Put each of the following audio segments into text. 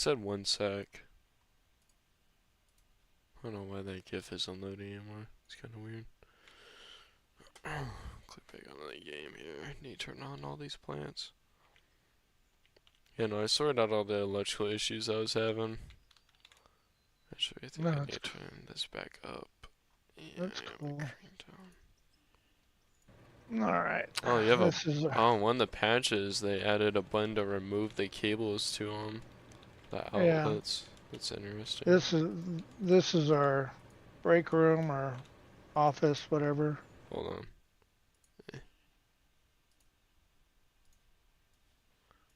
said 1 sec. I don't know why that GIF isn't loading anymore. It's kind of weird. Click back on the game here. Need to turn on all these plants. Yeah, no, I sorted out all the electrical issues I was having. Actually, I think No, I that's need to turn this back up. Yeah, that's my cool. crank All right. down. Oh, you have a. This is Oh, one of the patches, they added a button to remove the cables to them. The yeah. outlets. That's interesting. This is our break room or office, whatever. Hold on.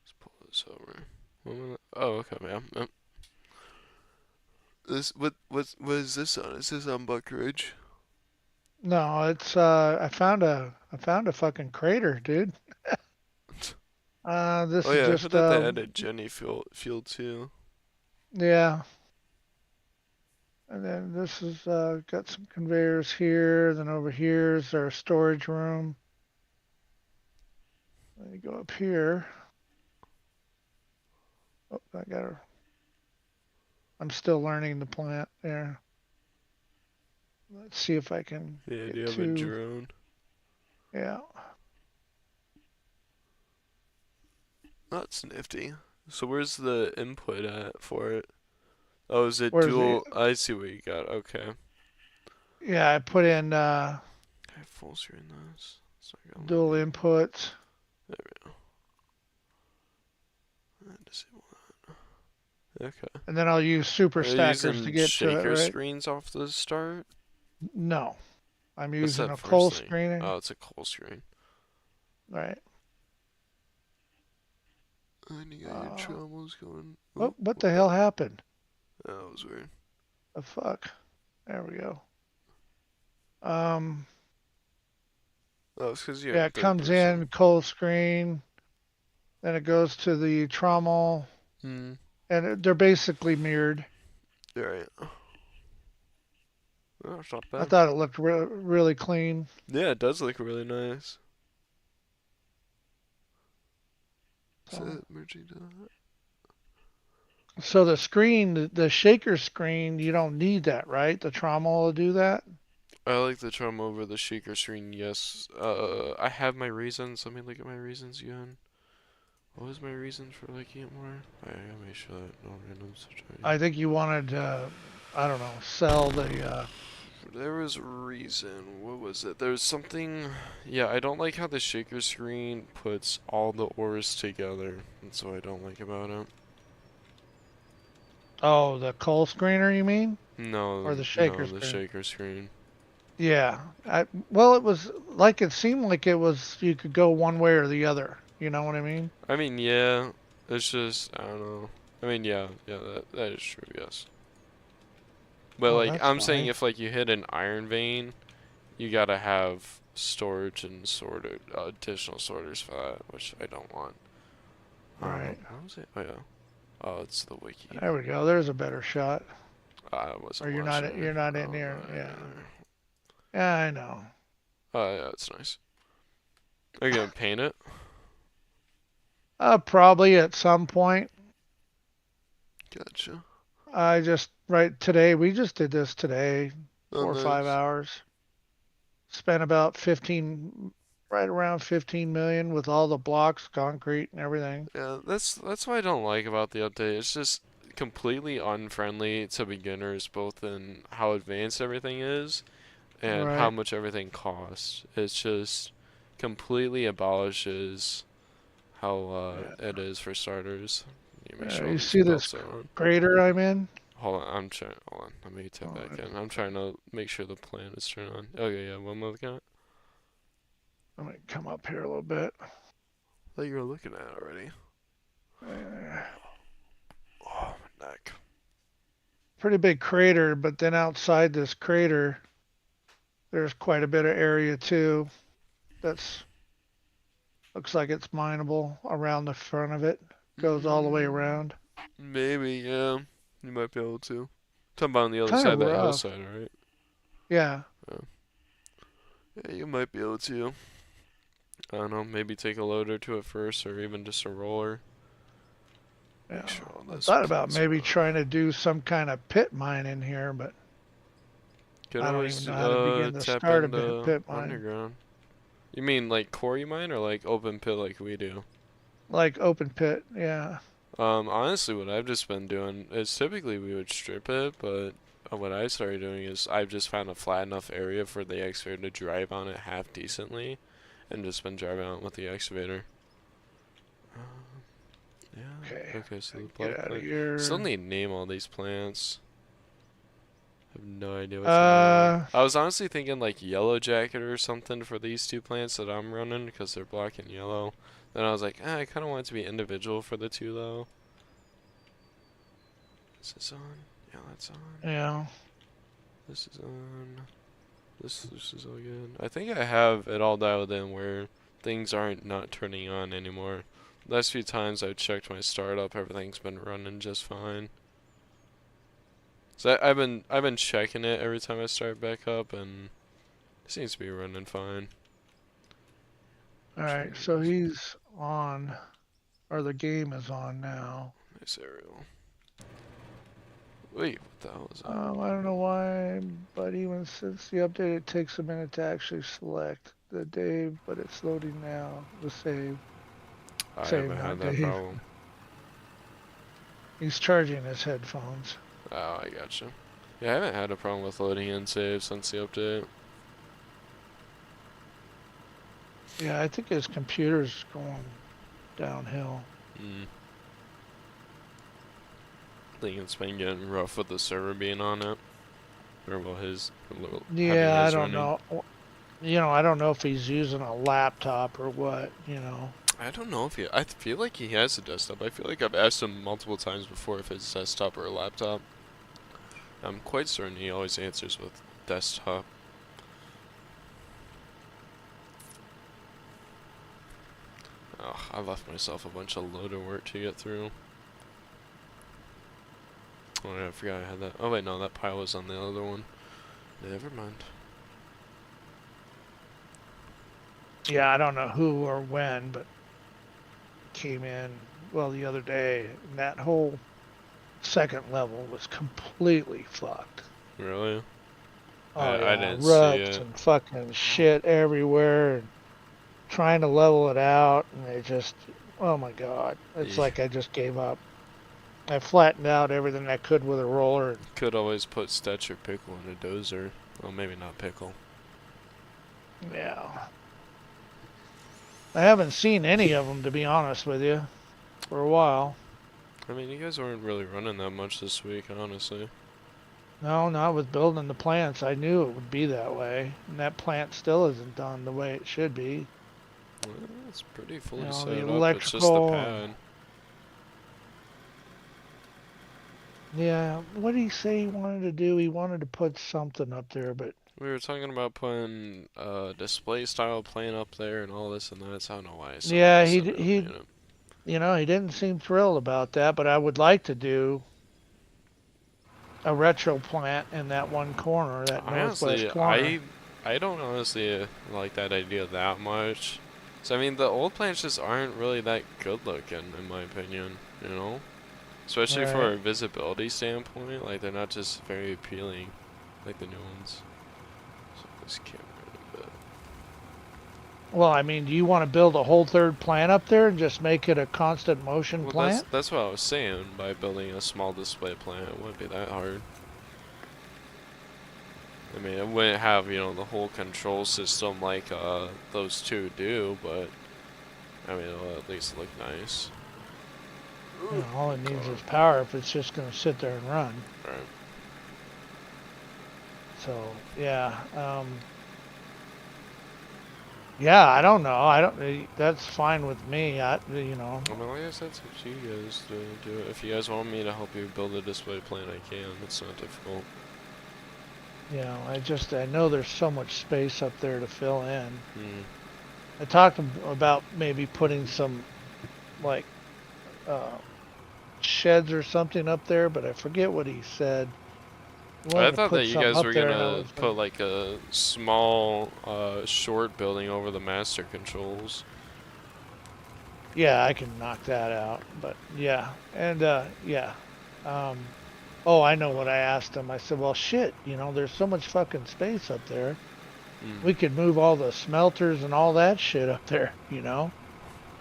Let's pull this over. Oh, okay, man. This what is this on? Is this on Buck Ridge? No, it's I found a fucking crater, dude. Oh This is yeah, I just forgot they added Jenny field too. yeah. And then this is got some conveyors here. Then over here is our storage room. Let me go up here. Oh, I got her. I'm still learning the plant there. Let's see if I can Yeah, do get you have a to drone? yeah. That's nifty. So where's the input at for it? Oh, is it Where's the dual? I see what you got. Okay. yeah, I put in Okay, full screen this. It's not gonna let dual me. inputs. There we go. Disable that. Okay. And then I'll use super Are you stackers to using get to it, shaker right? screens off the start? No. I'm What's using that a first coal thing? screening. Oh, it's a coal screen. Right. And then you got your Uh, troubles going. oh, Oh, what what the the? hell happened? That was weird. The fuck? There we go. Um, Oh, it's because you yeah, have it third comes person. in coal screen, then it goes to the trommel, Hmm. and they're basically mirrored. Alright. Oh, it's not I bad. thought it looked really clean. Yeah, it does look really nice. Is So, it merging to that? so the screen, the shaker screen, you don't need that, right? The trommel will do that. I like the trim over the shaker screen, yes. I have my reasons. Let me look at my reasons again. What was my reason for liking it more? I gotta make sure that no random search ID. I think you wanted, I don't know, sell the. There was a reason. What was it? There's something. Yeah, I don't like how the shaker screen puts all the ores together. That's what I don't like about it. Oh, the coal screener, you mean, or No, the shaker no, the screen? shaker screen. Yeah. Well, it was like it seemed like it was you could go one way or the other. You know what I mean? I mean, yeah. It's just I don't know. I mean, yeah, that is true. Yes. But Oh, like that's I'm saying, fine. if like you hit an iron vein, you gotta have storage and additional sorters for that, which I don't want. All right. How was it? Oh yeah. Oh, it's the wiki. There we go. There's a better shot. I Or wasn't watching it. you're not in Oh, there. not Yeah. either. Yeah, I know. Oh yeah, it's nice. Are you gonna paint it? Probably at some point. Gotcha. I just right today. We just did this today, Oh 4 or 5 nice. hours. Spent about 15, right around 15 million with all the blocks, concrete, and everything. Yeah, that's what I don't like about the update. It's just completely unfriendly to beginners, both in how advanced everything is and how Right. much everything costs. It's just completely abolishes how Yeah. it is for starters. You make sure all You these see this belts are on. crater I'm in? Hold on, I'm trying. Hold on, let me tap Oh, back in. I'm trying to make sure the plan is turned on. Okay, yeah, what am I looking at? let me come up here a little bit. I thought you were looking at it already. Uh, Oh, my neck. Pretty big crater, but then outside this crater, there's quite a bit of area too. That's looks like it's mineable around the front of it. Goes all the way Mm, around. maybe, yeah. You might be able to. Talking about on the other Kind side of of that rough. hillside, right? Yeah. Yeah. Yeah, you might be able to. I don't know, maybe take a loader to it first, or even just a roller. Make Yeah. sure all I those thought about plants are maybe on. trying to do some kind of pit mine in here, but Can I don't even always know how to begin to tap start a into pit mine. underground. You mean like quarry mine or like open pit like we do? Like open pit, yeah. Honestly, what I've just been doing is typically we would strip it, but what I started doing is I've just found a flat enough area for the excavator to drive on it half decently, and just been driving on it with the excavator. Okay. Yeah. Okay, so the Get black out of plant. Still here. need to name all these plants. I have no idea what to name them. Uh, I was honestly thinking like yellow jacket or something for these two plants that I'm running because they're black and yellow. Then I was like, I kind of want it to be individual for the two though. Is this on? Yeah, that's on. yeah. This is on. This is all good. I think I have it all dialed in where things aren't not turning on anymore. Last few times I've checked my startup, everything's been running just fine. So I've been checking it every time I start back up, and it seems to be running fine. All right. So he's on, or the game is on now. Nice aerial. Wait, what the hell is that? I don't know why, but even since the update, it takes a minute to actually select the Dave, but it's loading now. The save. I Save, haven't not had that Dave. problem. He's charging his headphones. Oh, I gotcha. Yeah, I haven't had a problem with loading in save since the update. Yeah, I think his computer's going downhill. Hmm. I think it's been getting rough with the server being on it. Or well, having Yeah, I his don't running. know. I don't know if he's using a laptop or what. I don't know if I feel like he has a desktop. I feel like I've asked him multiple times before if it's desktop or a laptop. I'm quite certain he always answers with desktop. Oh, I left myself a bunch of loader work to get through. Oh, yeah, I forgot I had that. Oh, wait, no, that pile was on the other one. Never mind. Yeah, I don't know who or when, but came in, well, the other day, and that whole second level was completely fucked. Really? Oh I yeah, didn't see ruts it. and fucking shit everywhere, and trying to level it out, and they just, oh my god, it's You like I just gave up. I flattened out everything I could with a roller. And, could always put Stetch or Pickle in a dozer. Well, maybe not Pickle. yeah, I haven't seen any of them to be honest with you for a while. I mean, you guys weren't really running that much this week, honestly. No, not with building the plants. I knew it would be that way, and that plant still isn't done the way it should be. Well, it's pretty You fully know, the set up. It's just the electrical and pad. yeah, what did he say he wanted to do? He wanted to put something up there, but We were talking about putting display style plane up there and all this and that. So I don't know why someone yeah, else ended up doing it. he didn't seem thrilled about that. But I would like to do a retro plant in that one corner, that I northwest honestly, corner. I don't honestly like that idea that much. So I mean, the old plants just aren't really that good looking, in my opinion. You know, especially for Right. a visibility standpoint. Like they're not just very appealing, like the new ones. So this camera a bit. Well, I mean, do you want to build a whole third plant up there and just make it a constant motion Well, plant? that's what I was saying. By building a small display plant, it wouldn't be that hard. I mean, it wouldn't have, the whole control system like those two do, but I mean, it'll at least look nice. All it needs God. is power if it's just going to sit there and run. Right. So, yeah. Yeah, I don't know. I don't. That's fine with me. I mean, like I said, it's up to you guys to do it. If you guys want me to help you build a display plant, I can. It's not difficult. I know there's so much space up there to fill in. Hmm. I talked about maybe putting some like uh, sheds or something up there, but I forget what he said. He I wanted to thought that put you something guys up were there, and I gonna was put gonna. like a small, short building over the master controls. Yeah, I can knock that out. But yeah, and yeah. Um, oh, I know what I asked him. I said, well, shit, there's so much fucking space up there. Mm. We could move all the smelters and all that shit up there.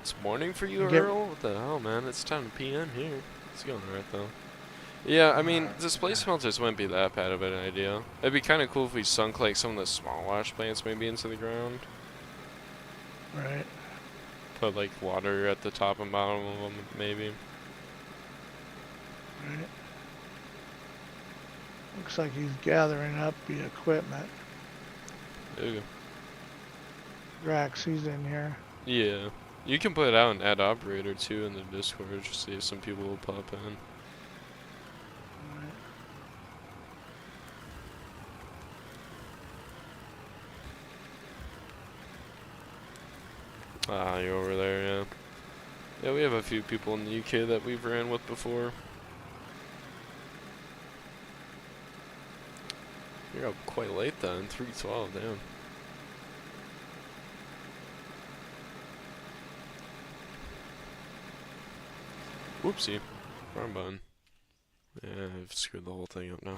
It's morning for you, And get. Earl? What the hell, man? It's 10 p.m. here. It's going right though. Yeah, I mean, display smelters wouldn't be that bad of an idea. It'd be kind of cool if we sunk like some of the small wash plants maybe into the ground. Right. Put like water at the top and bottom of them, maybe. Right. Looks like he's gathering up the equipment. Ooh. Drax, he's in here. Yeah. You can put out an ad operator too in the Discord, just see if some people will pop in. Right. Ah, you're over there, yeah. Yeah, we have a few people in the UK that we've ran with before. You're up quite late then, 3:12, damn. Whoopsie. Wrong button. Yeah, I've screwed the whole thing up now.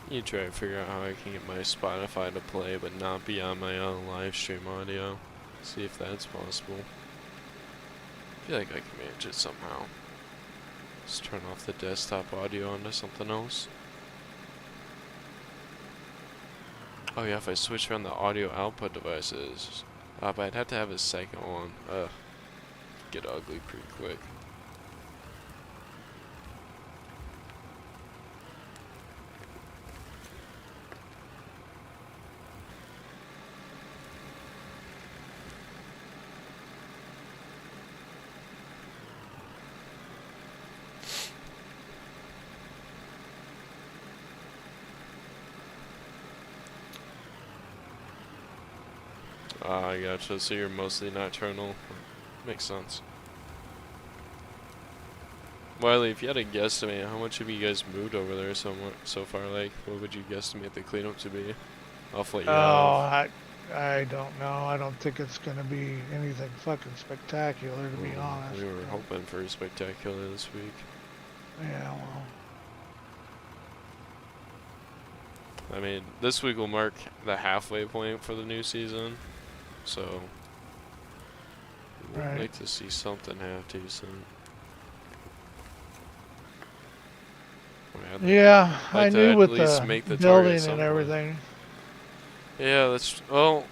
You try to figure out how I can get my Spotify to play but not be on my own live stream audio. See if that's possible. I feel like I can manage it somehow. Just turn off the desktop audio onto something else. Oh yeah, if I switch around the audio output devices. But I'd have to have a second one. Get ugly pretty quick. I gotcha. So you're mostly nocturnal. Makes sense. Wiley, if you had to guesstimate, how much have you guys moved over there so far? Like, what would you guesstimate the cleanup to be? Off what you Oh, have. I don't know. I don't think it's gonna be anything fucking spectacular, to be honest. We were hoping for a spectacular this week. Yeah, well. I mean, this week will mark the halfway point for the new season, so we'd Right. like to see something half decent. Yeah, I'd I like to knew at with least the make the target building some and point. everything. Yeah, well,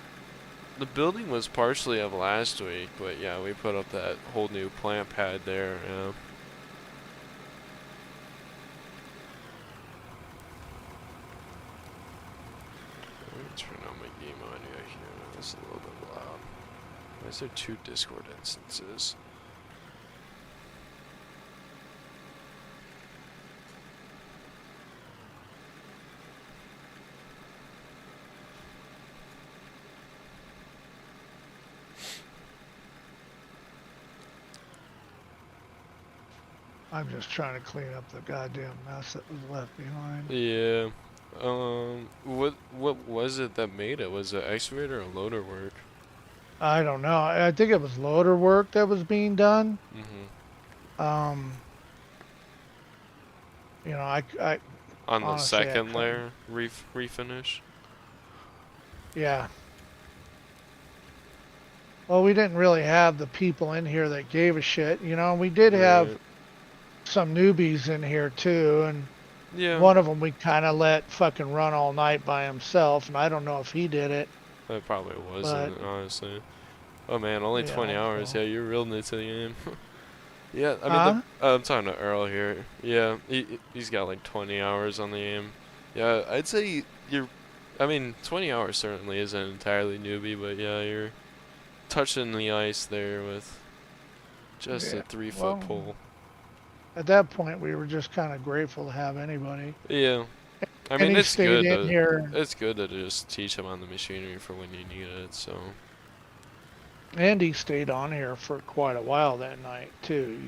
the building was partially of last week, but yeah, we put up that whole new plant pad there. Yeah. Let me turn on my game audio here. That's a little bit loud. Why is there 2 Discord instances? I'm just trying to clean up the goddamn mess that was left behind. Yeah. What was it that made it? Was it excavator or loader work? I don't know. I think it was loader work that was being done. Mhm. Um, I On the honestly, I second couldn't. layer, refinish. Yeah. Well, we didn't really have the people in here that gave a shit. We did have Right. some newbies in here too, and Yeah. one of them we kind of let fucking run all night by himself, and I don't know if he did it, That probably but wasn't, honestly. Oh man, only 20 hours. so. Yeah, you're real new to the game. Yeah, I mean, Huh? I'm talking to Earl here. Yeah, he's got like 20 hours on the game. Yeah, I'd say I mean, 20 hours certainly isn't entirely newbie, but yeah, you're touching the ice there with just Yeah. a 3-foot Well, pole. at that point, we were just kind of grateful to have anybody. Yeah, I And mean, he stayed in here, it's good to just teach him on the machinery for when you need it, so. and he stayed on here for quite a while that night too.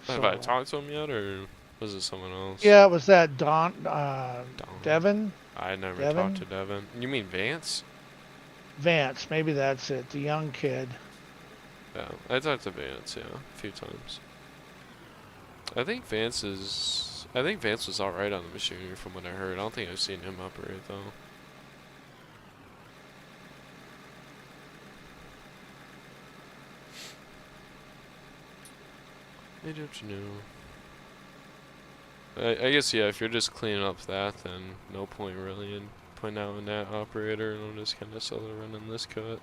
Have I So talked to him yet, or was it someone else? yeah, it was that Don. Devin. I never talked to Devin? Devin. You mean Vance? Vance, maybe that's it. The young kid. Yeah, I talked to Vance, yeah, a few times. I think Vance was alright on the machinery from what I heard. I don't think I've seen him operate though. I don't know. I guess, yeah, if you're just cleaning up that, then no point really in putting out a NAT operator, and I'm just kind of solo running this cut.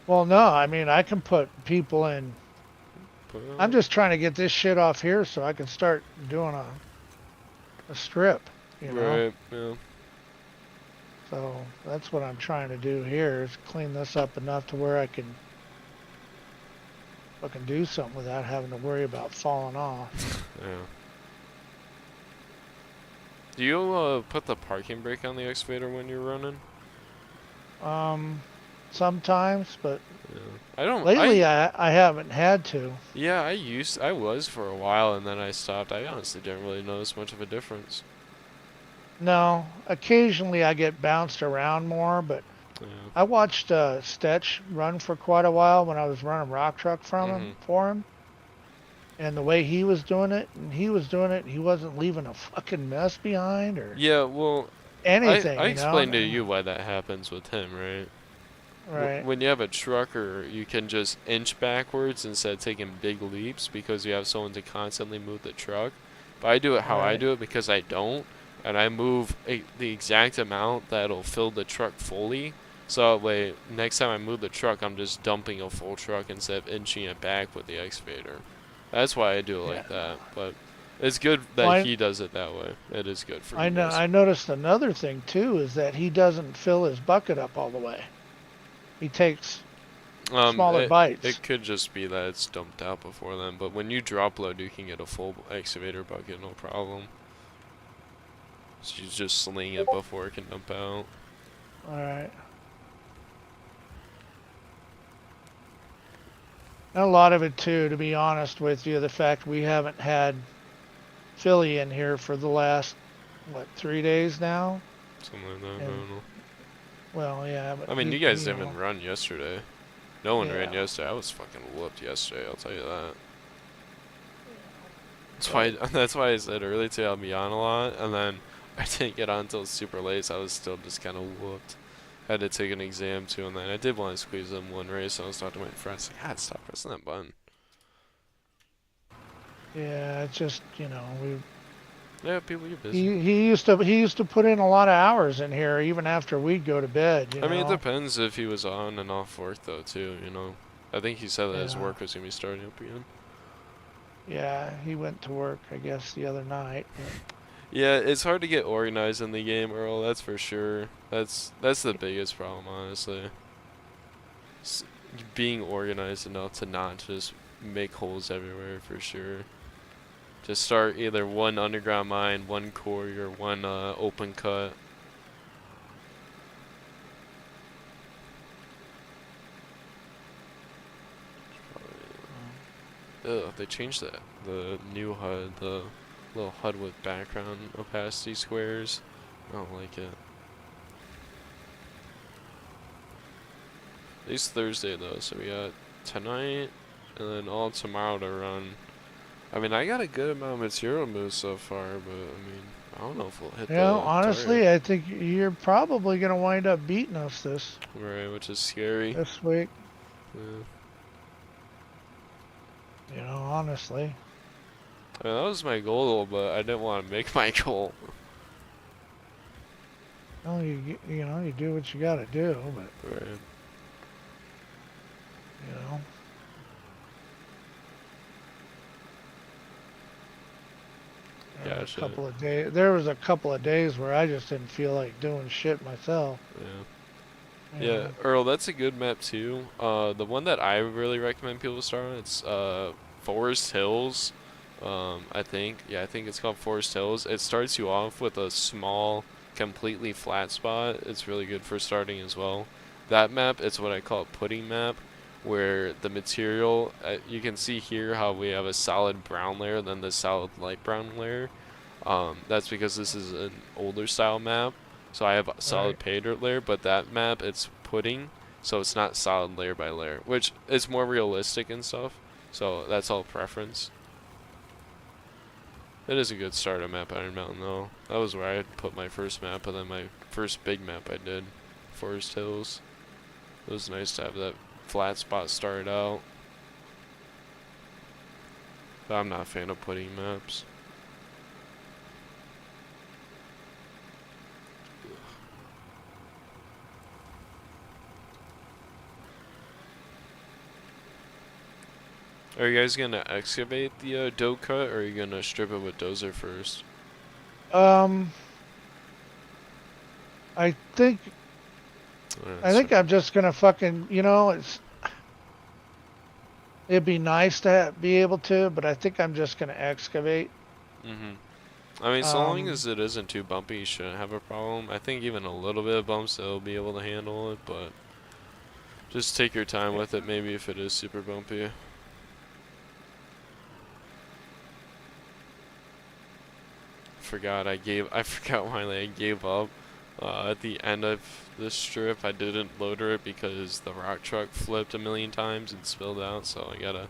Well, no, I mean, I can put people in. But, I'm just trying to get this shit off here so I can start doing a strip, you know? right, yeah. So that's what I'm trying to do here is clean this up enough to where I can do something without having to worry about falling off. Yeah. Do you put the parking brake on the excavator when you're running? Um, sometimes, but Yeah. I don't. lately I haven't had to. Yeah, I was for a while, and then I stopped. I honestly didn't really notice much of a difference. No, occasionally I get bounced around more, but Yeah. I watched Stetch run for quite a while when I was running rock truck from him Mhm. for him, and the way he was doing it, and he was doing it, he wasn't leaving a fucking mess behind or Yeah. Well, I anything, you know? explained to you why that happens with him, right? Right. When you have a trucker, you can just inch backwards instead of taking big leaps because you have someone to constantly move the truck. But I do it how I Right. do it because I don't, and I move the exact amount that'll fill the truck fully. So that way, next time I move the truck, I'm just dumping a full truck instead of inching it back with the excavator. That's why I do it Yeah. like that. But it's good Well, that he does it that way. It is good for I you know. guys. I noticed another thing too is that he doesn't fill his bucket up all the way. He takes smaller bites. It could just be that it's dumped out before then, but when you drop load, you can get a full excavator bucket, no problem. So you just sling it before it can dump out. All right. And a lot of it too, to be honest with you, the fact we haven't had Philly in here for the last what 3 days now, Something like that, I and don't know. well, yeah, but I mean, he, you guys you didn't even know, run yesterday. No one ran yeah, yesterday. I was fucking whooped yesterday, I'll tell you that. but That's why I said earlier today I'll be on a lot, and then I didn't get on until super late, so I was still just kind of whooped. Had to take an exam too, and then I did want to squeeze in one race, so I was talking to my friends, like, God, stop pressing that button. yeah, it's just we Yeah, people get busy. he used to put in a lot of hours in here even after we'd go to bed, I mean, it depends if he was on and off work, though, too, you know. I think he said that his Yeah, work was going to be starting up again. yeah, he went to work I guess the other night, but Yeah, it's hard to get organized in the game, Earl, that's for sure. That's the biggest problem, honestly. S Being organized enough to not just make holes everywhere, for sure. Just start either one underground mine, one quarry, or one open cut. Ugh, they changed the new HUD, the little HUD with background opacity squares. I don't like it. At least Thursday though, so we got tonight and then all tomorrow to run. I mean, I got a good amount of material moves so far, but I mean, I don't know if we'll hit the target. honestly I think you're probably gonna wind up beating us Right, which is scary. this week, Yeah. honestly. I mean, that was my goal, but I didn't want to make my goal. Well, you do what you got to do, but Right. you know, Gotcha. there was a couple of days where I just didn't feel like doing shit myself. Yeah. You Yeah, know, Earl, that's a good map too. The one that I really recommend people start on, it's Forest Hills. I think, yeah, I think it's called Forest Hills. It starts you off with a small, completely flat spot. It's really good for starting as well. That map, it's what I call a pudding map, where the material, you can see here how we have a solid brown layer, then the solid light brown layer. That's because this is an older style map. So I have a Right. solid pay dirt layer, but that map it's pudding, so it's not solid layer by layer, which is more realistic and stuff. So that's all preference. It is a good start on map Iron Mountain though. That was where I put my first map, and then my first big map I did, Forest Hills. It was nice to have that flat spot start out. But I'm not a fan of pudding maps. Are you guys gonna excavate the dough cut, or are you gonna strip it with dozer first? Um, I think I That's think right. I'm just gonna fucking, it'd be nice to be able to, but I think I'm just gonna excavate. Mhm. I mean, so long Um, as it isn't too bumpy, you shouldn't have a problem. I think even a little bit of bumps, it'll be able to handle it, but just take your time yeah, with it. Maybe if it is super bumpy. I forgot why I gave up. At the end of this strip, I didn't loader it because the rock truck flipped a million times and spilled out, so I got a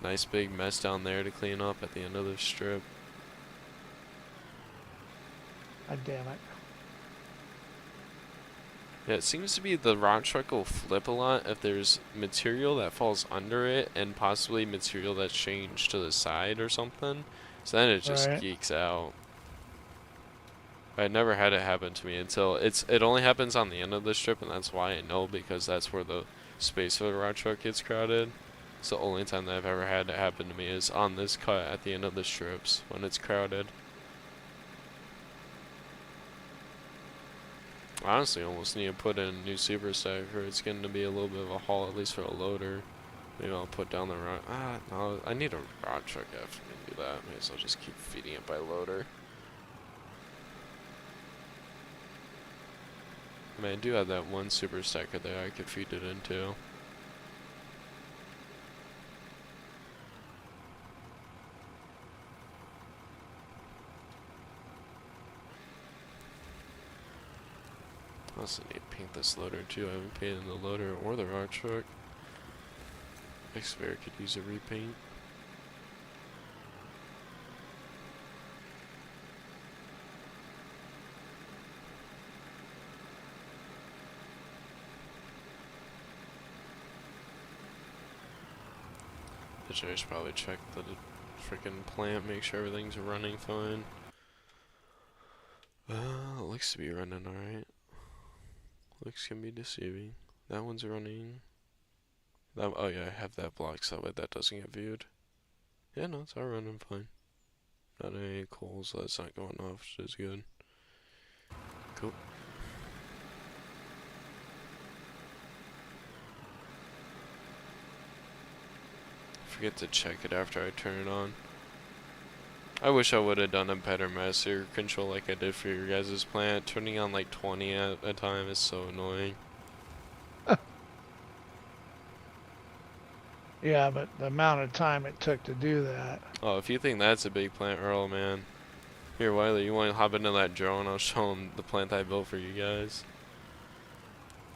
nice big mess down there to clean up at the end of the strip. God damn it. Yeah, it seems to be the rock truck will flip a lot if there's material that falls under it and possibly material that's changed to the side or something. So then it just Right. geeks out. I never had it happen to me until it only happens on the end of the strip, and that's why I know, because that's where the space for the rock truck gets crowded. It's the only time that I've ever had it happen to me is on this cut at the end of the strips when it's crowded. I honestly almost need to put in a new super stack, or it's going to be a little bit of a haul, at least for a loader. Maybe I'll put down the rock. No, I need a rock truck after I do that. Maybe I'll just keep feeding it by loader. I mean, I do have that one super stacker there I could feed it into. I also need to paint this loader too. I haven't painted the loader or the rock truck. Excavator could use a repaint. I should probably check the freaking plant, make sure everything's running fine. It looks to be running alright. Looks can be deceiving. That one's running. Oh yeah, I have that block so that doesn't get viewed. Yeah, no, it's all running fine. Not any coals, so that's not going off, which is good. Cool. Forget to check it after I turn it on. I wish I would have done a better master control like I did for your guys' plant. Turning on like 20 at a time is so annoying. Yeah, but the amount of time it took to do that. Oh, if you think that's a big plant, Earl, man. Here, Wiley, you want to hop into that drone? I'll show him the plant I built for you guys.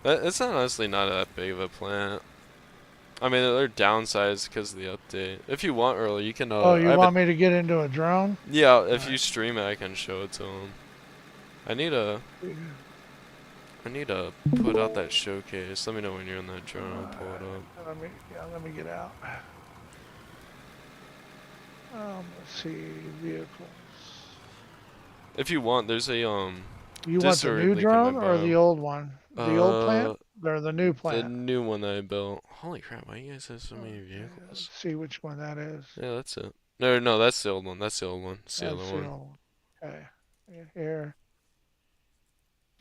It's not honestly not that big of a plant. I mean, they're downsized because of the update. If you want, Earl, you can, Oh, I you have a, want me to get into a drone? yeah, All if you right. stream it, I can show it to him. I need a, I need to put out that showcase. Let me know when you're in that drone, I'll pull it up. Let me get out. Let's see, vehicles. If you want, there's a, You want the Discord new link in my drone or the bio. old one? The old plant Uh, or the new the plant? new one that I built. Holy crap, why you guys have so many Okay, vehicles? let's see which one that is. Yeah, that's it. No, no, that's the old one. That's the old one. It's the other That's the one. old one. Okay. Here,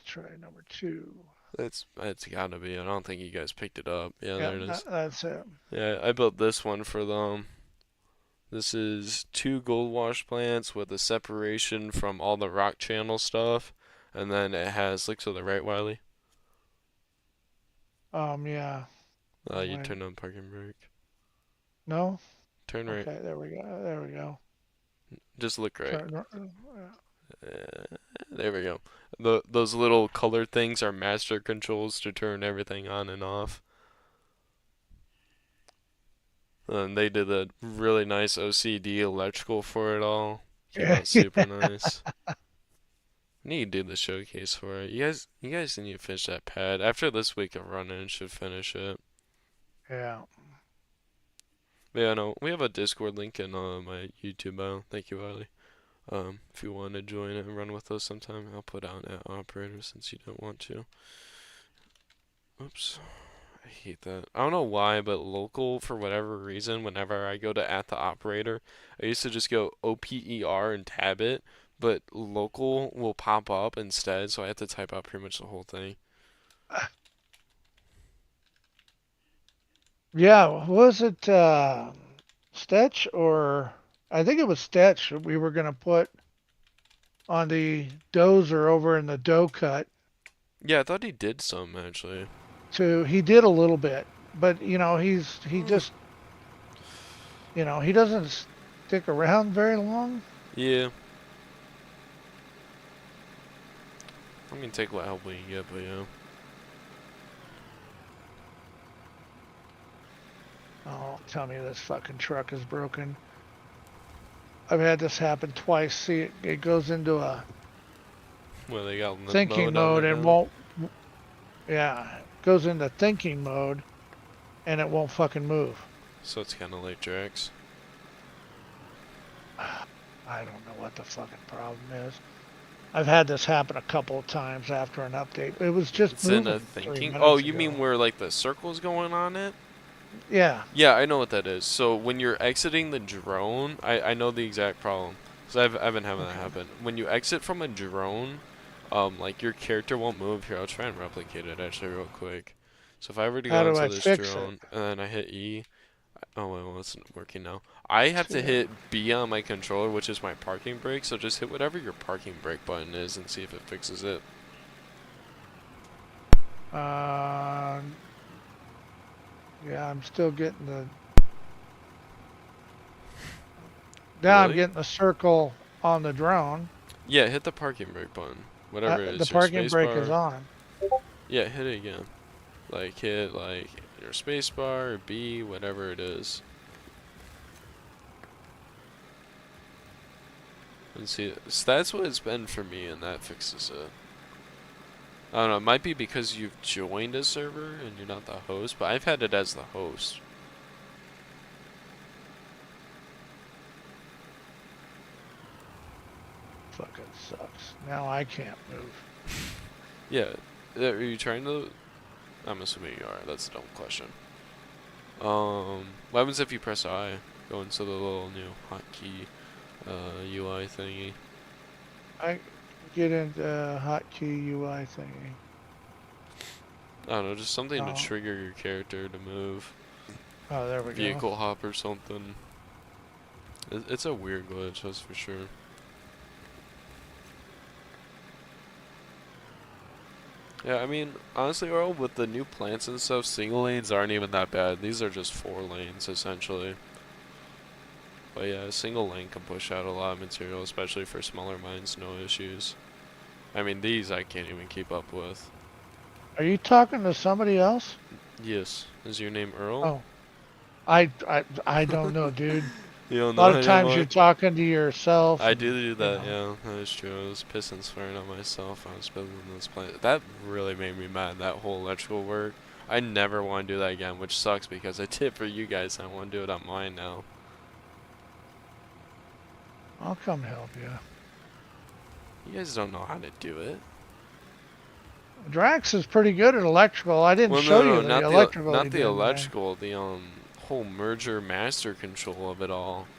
try number two. It's gotta be. I don't think you guys picked it up. Yeah, Yeah, there it is. that's it. Yeah, I built this one for them. This is two gold wash plants with a separation from all the rock channel stuff, and then it has look to the right, Wiley. Yeah. You Wait. turn on parking brake. No? Turn right. Okay, there we go. There we go. Just look right. Turn. There we go. Those little color things are master controls to turn everything on and off. And they did a really nice OCD electrical for it all. Came Yeah. out super nice. Need to do the showcase for it. You guys need to finish that pad. After this week of running, should finish it. Yeah. But yeah, no, we have a Discord link in my YouTube bio. Thank you, Wiley. If you want to join it and run with us sometime, I'll put out at operator since you don't want to. Oops. I hate that. I don't know why, but local, for whatever reason, whenever I go to at the operator, I used to just go OPER and tab it, but local will pop up instead, so I have to type out pretty much the whole thing. Yeah. Was it Stetch or I think it was Stetch we were gonna put on the dozer over in the dough cut Yeah, I thought he did some actually. to he did a little bit, but he Mm. just he doesn't stick around very long. Yeah, I mean take what help we can get, but yeah. Oh, tell me this fucking truck is broken. I've had this happen twice. See, it goes into a Well, they got limp thinking mode on mode it and now, won't, yeah, it goes into thinking mode and it won't fucking move. so it's kind of like Drax. I don't know what the fucking problem is. I've had this happen a couple of times after an update. It was just It's in a moving three thinking. Oh, minutes you mean ago. where like the circle's going on it? Yeah. Yeah, I know what that is. So when you're exiting the drone, I know the exact problem. So I've been having that Okay. happen. When you exit from a drone, like your character won't move. Here, I'll try and replicate it actually real quick. So if I were to How go do into I this fix it? drone and then I hit E, oh wait, well it's working now. I have to Yeah. hit B on my controller, which is my parking brake. So just hit whatever your parking brake button is and see if it fixes it. Uh, yeah, I'm still getting the. Now I'm Really? getting the circle on the drone. Yeah, hit the parking brake button. Whatever it The is, your parking space brake is bar. on. Yeah, hit it again. Like hit like your spacebar or B, whatever it is. And see, so that's what it's been for me, and that fixes it. I don't know, it might be because you've joined a server and you're not the host, but I've had it as the host. Fucking sucks. Now I can't move. Yeah, are you trying to? I'm assuming you are. That's a dumb question. What happens if you press I? Go into the little new hotkey UI thingy. I get into hotkey UI thingy. I don't know, just something to Oh, trigger your character to move. oh, there we go. Vehicle hop or something. It's a weird glitch, that's for sure. Yeah, I mean, honestly, Earl, with the new plants and stuff, single lanes aren't even that bad. These are just 4 lanes, essentially. But yeah, a single lane can push out a lot of material, especially for smaller mines, no issues. I mean, these I can't even keep up with. Are you talking to somebody else? Yes. Is your name Earl? Oh, I don't know, dude. You don't A lot know of times you're anymore? talking to yourself, I and do that, yeah, that is true. I was pissing swearing at myself. I was building this plant. That really made me mad, that whole electrical work. I never want to do that again, which sucks because I did for you guys. I want to do it on mine now. I'll come help you. You guys don't know how to do it. Drax is pretty good at electrical. I didn't Well, show no, you no, the not the electrical he not the did. electrical. The whole merger master control of it all.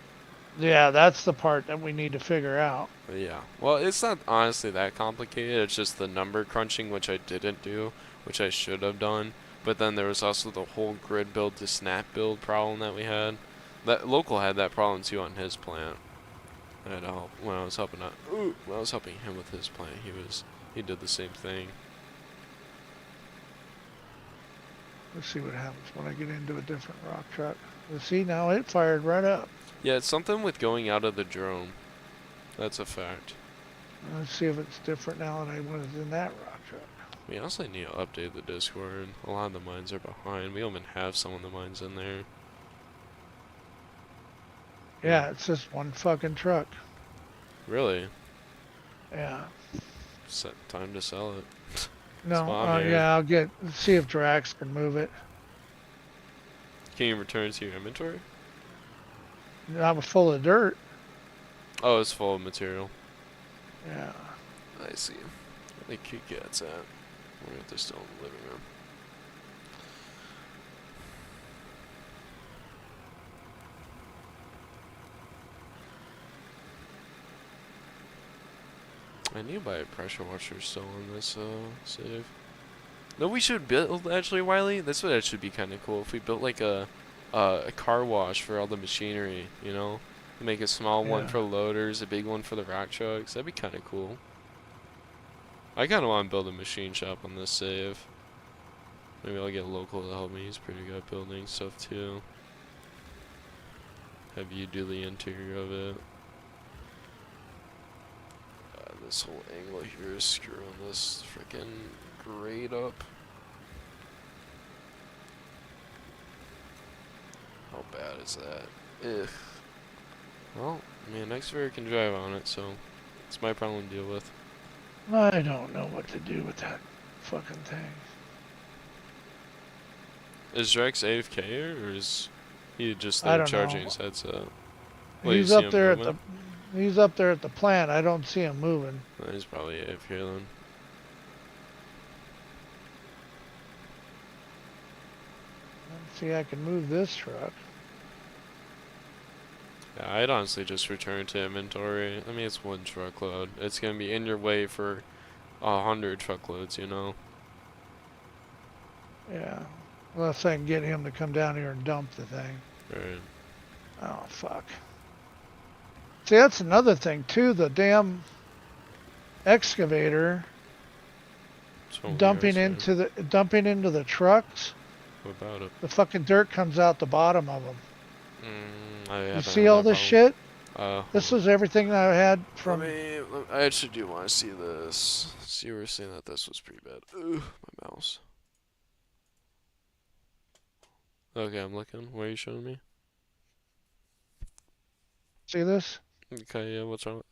Yeah, that's the part that we need to figure out. But yeah. Well, it's not honestly that complicated. It's just the number crunching, which I didn't do, which I should have done. But then there was also the whole grid build to snap build problem that we had. That local had that problem too on his plant. I had to help when I was helping out. When I was helping him with his plant, he did the same thing. Let's see what happens when I get into a different rock truck. See, now it fired right up. Yeah, it's something with going out of the drone. That's a fact. Let's see if it's different now that I went in that rock truck. We also need to update the Discord. A lot of the mines are behind. We don't even have some of the mines in there. Yeah, it's just one fucking truck. Really? Yeah. Time to sell it. That's No, why I'm here. yeah, see if Drax can move it. Can you return to your inventory? Not full of dirt. Oh, it's full of material. Yeah. I see. Where the Kit Kat's at? We're at the still in the living room. I need to buy a pressure washer still on this save. No, we should build actually, Wiley. That's what that should be kind of cool if we built like a car wash for all the machinery. You know, make a small one Yeah. for loaders, a big one for the rock trucks. That'd be kind of cool. I kind of want to build a machine shop on this save. Maybe I'll get local to help me. He's pretty good at building stuff too. Have you do the interior of it. This whole angle here is screwing this freaking grade up. How bad is that? Ugh. Well, I mean, next Xver can drive on it, so it's my problem to deal with. I don't know what to do with that fucking thing. Is Rex AFK or is he just I there don't charging know. his headset? Well, you He's see up him there at moving? he's up there at the plant. I don't see him moving. He's probably AFK then. Let's see, I can move this truck. Yeah, I'd honestly just return to inventory. I mean, it's one truckload. It's gonna be in your way for 100 truckloads, you know? Yeah. Unless I can get him to come down here and dump the thing. Right. Oh, fuck. See, that's another thing, too. The damn excavator So we are dumping saying. dumping into the trucks. What about it? The fucking dirt comes out the bottom of them. I You haven't see had all that this problem. shit? Hold This on. is everything that I had from. I actually do want to see this. See, we were saying that this was pretty bad. Ugh, my mouse. Okay, I'm looking. What are you showing me? See this? Okay, yeah, what's wrong?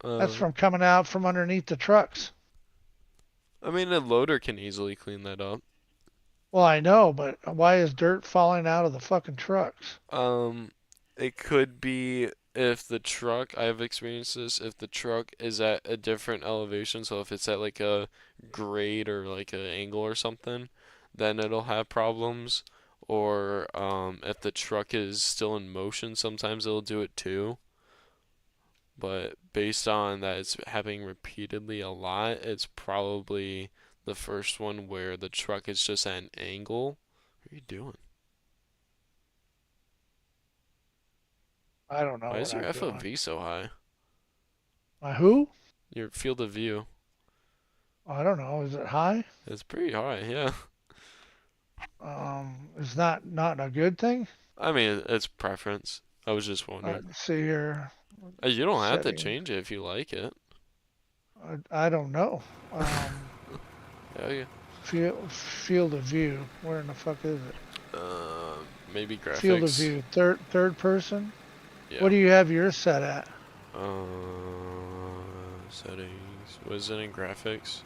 That's from coming out from underneath the trucks. I mean, a loader can easily clean that up. Well, I know, but why is dirt falling out of the fucking trucks? It could be if the truck, I've experienced this, if the truck is at a different elevation, so if it's at like a grade or like an angle or something, then it'll have problems. Or if the truck is still in motion, sometimes it'll do it too. But based on that it's happening repeatedly a lot, it's probably the first one where the truck is just at an angle. What are you doing? I don't know Why what is your I'm doing. FOV so high? My who? Your field of view. I don't know. Is it high? It's pretty high, yeah. Is not a good thing? I mean, it's preference. I was just wondering. Let's see here. You don't have to Setting. change it if you like it. I don't know. Yeah, yeah. Field of view. Where in the fuck is it? Uh, Maybe Field of graphics. view. Third person. What Yeah. do you have yours set at? Settings. Was it in graphics?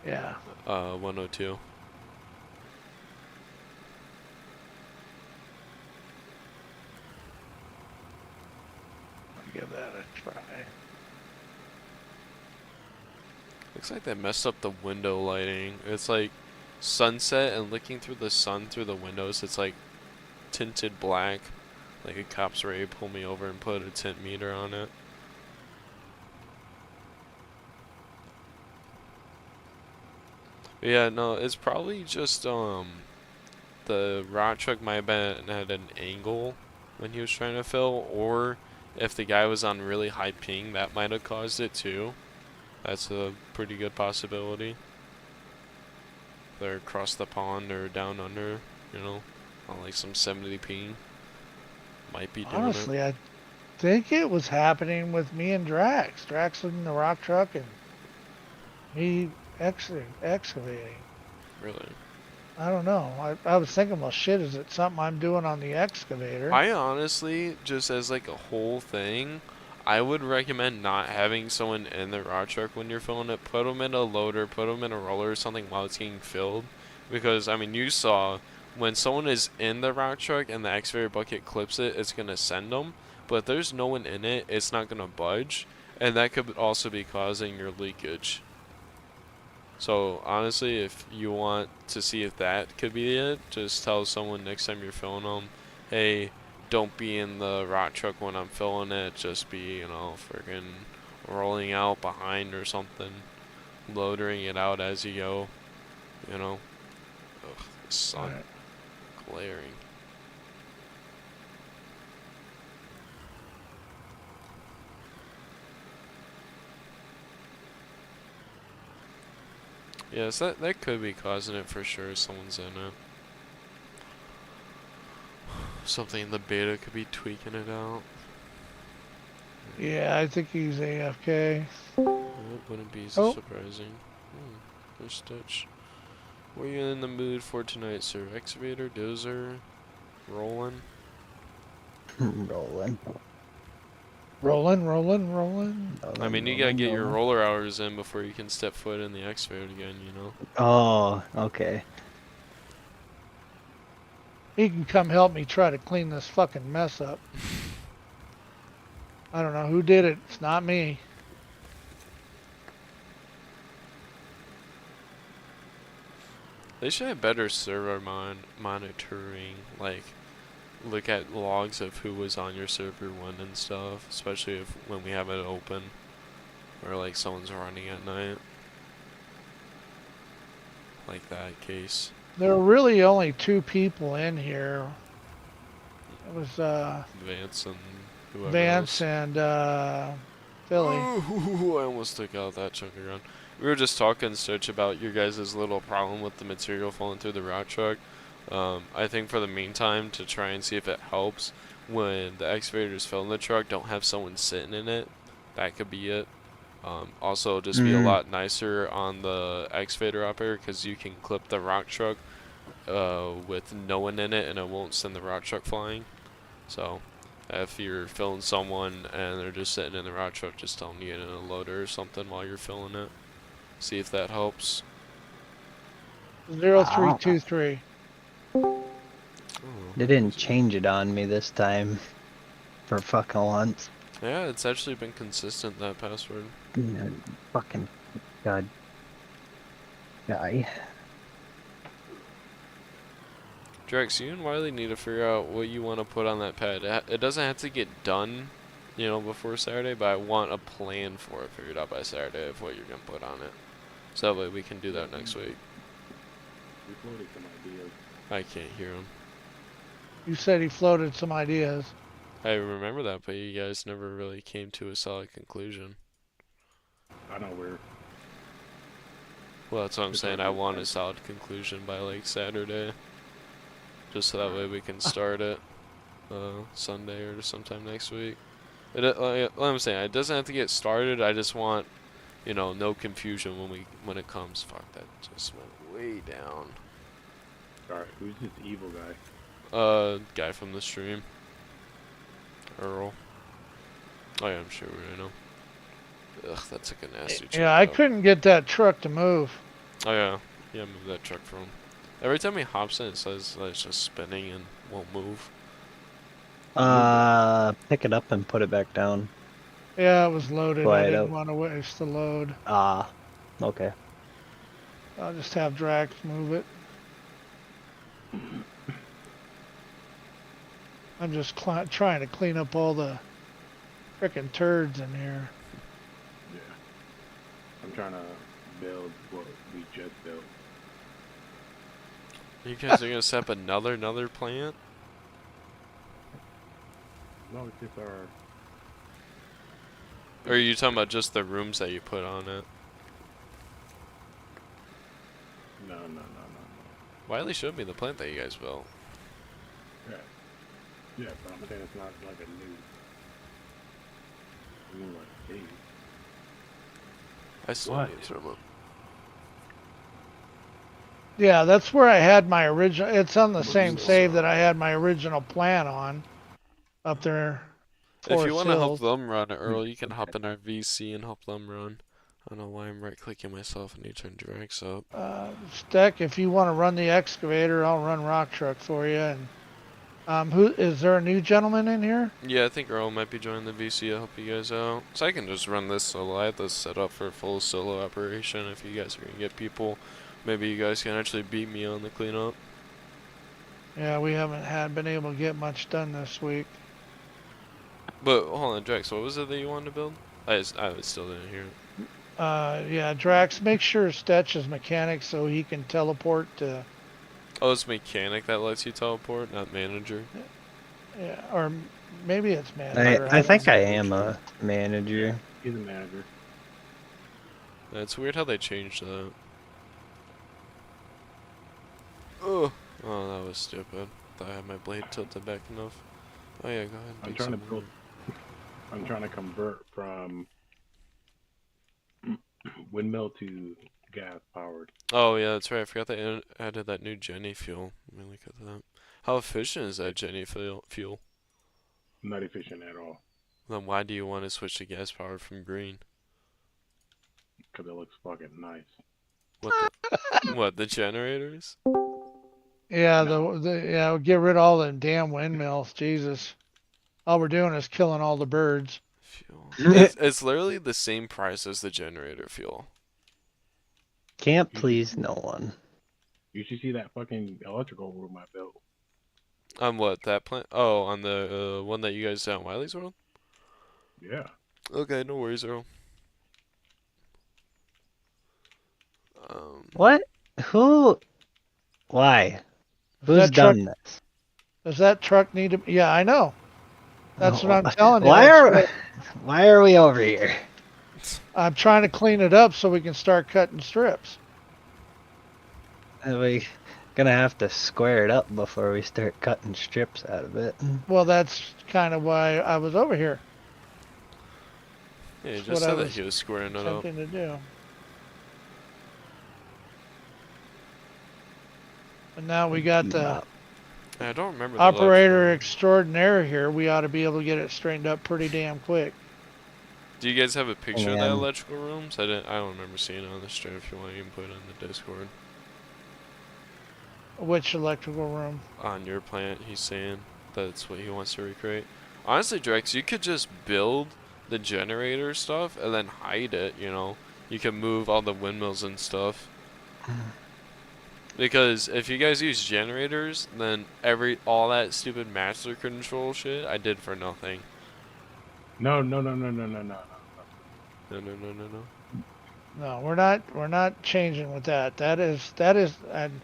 Yeah. 102. I'll give that a try. Looks like they messed up the window lighting. It's like sunset and looking through the sun through the windows. It's like tinted black. Like a cop's ready to pull me over and put a tint meter on it. But yeah, no, it's probably just the rock truck might have been at an angle when he was trying to fill, or if the guy was on really high ping, that might have caused it too. That's a pretty good possibility. They're across the pond or down under, you know, on like some 70 ping. Might be doing it. Honestly, think it was happening with me and Drax. Drax in the rock truck and me excavating. Really. I don't know. I was thinking, well, shit, is it something I'm doing on the excavator? I honestly, just as like a whole thing, I would recommend not having someone in the rock truck when you're filling it. Put them in a loader, put them in a roller or something while it's getting filled. Because, I mean, you saw when someone is in the rock truck and the excavator bucket clips it, it's going to send them. But if there's no one in it, it's not going to budge. And that could also be causing your leakage. So honestly, if you want to see if that could be it, just tell someone next time you're filling them, hey, don't be in the rock truck when I'm filling it. Just be, freaking rolling out behind or something, loading it out as you go. You know, ugh, the sun Right. glaring. Yes, that could be causing it for sure. Someone's in it. Something in the beta could be tweaking it out. Yeah, I think he's AFK. It wouldn't be so Oh, surprising. There's Stitch. What are you in the mood for tonight, sir? Excavator, dozer, rolling? Rolling. rolling. I mean, you gotta get your roller hours in before you can step foot in the excavator again, you know? Oh, okay. He can come help me try to clean this fucking mess up. I don't know who did it. It's not me. They should have better server monitoring, like, look at logs of who was on your server when and stuff, especially if when we have it open, or like someone's running at night. Like that case. There were really only two people in here. It was Vance and whoever Vance else. and Philly. Ooh, I almost took out that chunk of ground. We were just talking, Stitch, about your guys' little problem with the material falling through the rock truck. I think for the meantime, to try and see if it helps, when the excavator's filling the truck, don't have someone sitting in it. That could be it. Also, just be a lot nicer on the excavator operator, because you can clip the rock truck with no one in it, and it won't send the rock truck flying. So, if you're filling someone and they're just sitting in the rock truck, just tell them to get in a loader or something while you're filling it. See if that helps. 0323. Oh, They didn't change it on me this time. For fucking once. yeah, it's actually been consistent, that password. Yeah, fucking god guy. Drex, you and Wiley need to figure out what you want to put on that pad. It doesn't have to get done, before Saturday, but I want a plan for it figured out by Saturday of what you're going to put on it. So that way we can do that next week. We floated some ideas. I can't hear him. You said he floated some ideas. I remember that, but you guys never really came to a solid conclusion. I know we're. Well, that's what I'm saying. I want a solid conclusion by like Saturday. Just so that way we can start it Sunday or sometime next week. Like I'm saying, it doesn't have to get started. I just want, no confusion when it comes. Fuck, that just went way down. Alright, who's this evil guy? Guy from the stream. Earl. Oh yeah, I'm sure we know. Ugh, that's like a nasty truck. Yeah, I though. couldn't get that truck to move. Oh yeah, move that truck from. Every time he hops in, it says that it's just spinning and won't move. Pick it up and put it back down. Yeah, it was loaded. I Fly it didn't out. want to waste the load. Okay. I'll just have Drax move it. I'm just trying to clean up all the frickin' turds in here. Yeah. I'm trying to build what we just built. You guys are gonna set up another plant? No, it's just our. Or are you talking about just the rooms that you put on it? No. Wiley showed me the plant that you guys built. Yeah. Yeah, but I'm saying it's not like a new. You know, like, hey, I still What? need to turn up. Yeah, that's where I had my original. It's on the same So, save that I had my original plan on, up there, if you Forest want to help Hills. them run, Earl, you can hop in our VC and help them run. I don't know why I'm right-clicking myself and you turn Drax up. Steck, if you want to run the excavator, I'll run rock truck for you. And who is there a new gentleman in here? Yeah, I think Earl might be joining the VC to help you guys out. So I can just run this solo. I have this set up for a full solo operation. If you guys are gonna get people, maybe you guys can actually beat me on the cleanup. Yeah, we haven't been able to get much done this week. But hold on, Drax, what was it that you wanted to build? I still didn't hear it. Yeah, Drax, make sure Stetch is mechanic so he can teleport to. Oh, it's mechanic that lets you teleport, not manager. Yeah, or maybe it's manager. I I don't think I know. am a manager. he's a manager. It's weird how they changed that. Oh, that was stupid. Thought I had my blade tilted back enough. Oh yeah, go ahead. I'm Pick trying to some build. wood. I'm trying to convert from windmill to gas powered. Oh yeah, that's right. I forgot they added that new Jenny fuel. Let me look at that. How efficient is that Jenny fuel? Not efficient at all Then why do you want to switch to gas powered from green? because it looks fucking nice. What the generators? Yeah, No. yeah, get rid of all the damn windmills. Jesus, all we're doing is killing all the birds. Fuel. It's literally the same price as the generator fuel. Can't please no one. You should see that fucking electrical room I built. On what, that plant? Oh, on the one that you guys did on Wiley's World? Yeah. Okay, no worries, Earl. What? Who? Why? Does Who's that truck? done this? Does that truck need to? Yeah, I know. That's what Oh, I'm telling you. Why are we over here? I'm trying to clean it up so we can start cutting strips. Are we gonna have to square it up before we start cutting strips out of it? Well, that's kind of why I was over here. Yeah, he That's just what I said that was he was squaring it up. attempting to do. And now we got the I don't remember the operator electrical. extraordinaire here. We ought to be able to get it straightened up pretty damn quick. Do you guys have a picture of that Man. electrical rooms? I don't remember seeing it on the stream. If you want, you can put it on the Discord. Which electrical room? On your plant, he's saying that's what he wants to recreate. Honestly, Drex, you could just build the generator stuff and then hide it, you know. You can move all the windmills and stuff. Because if you guys use generators, then all that stupid master control shit I did for nothing. No. No, no, no, no, no. No, we're not changing with that. That is and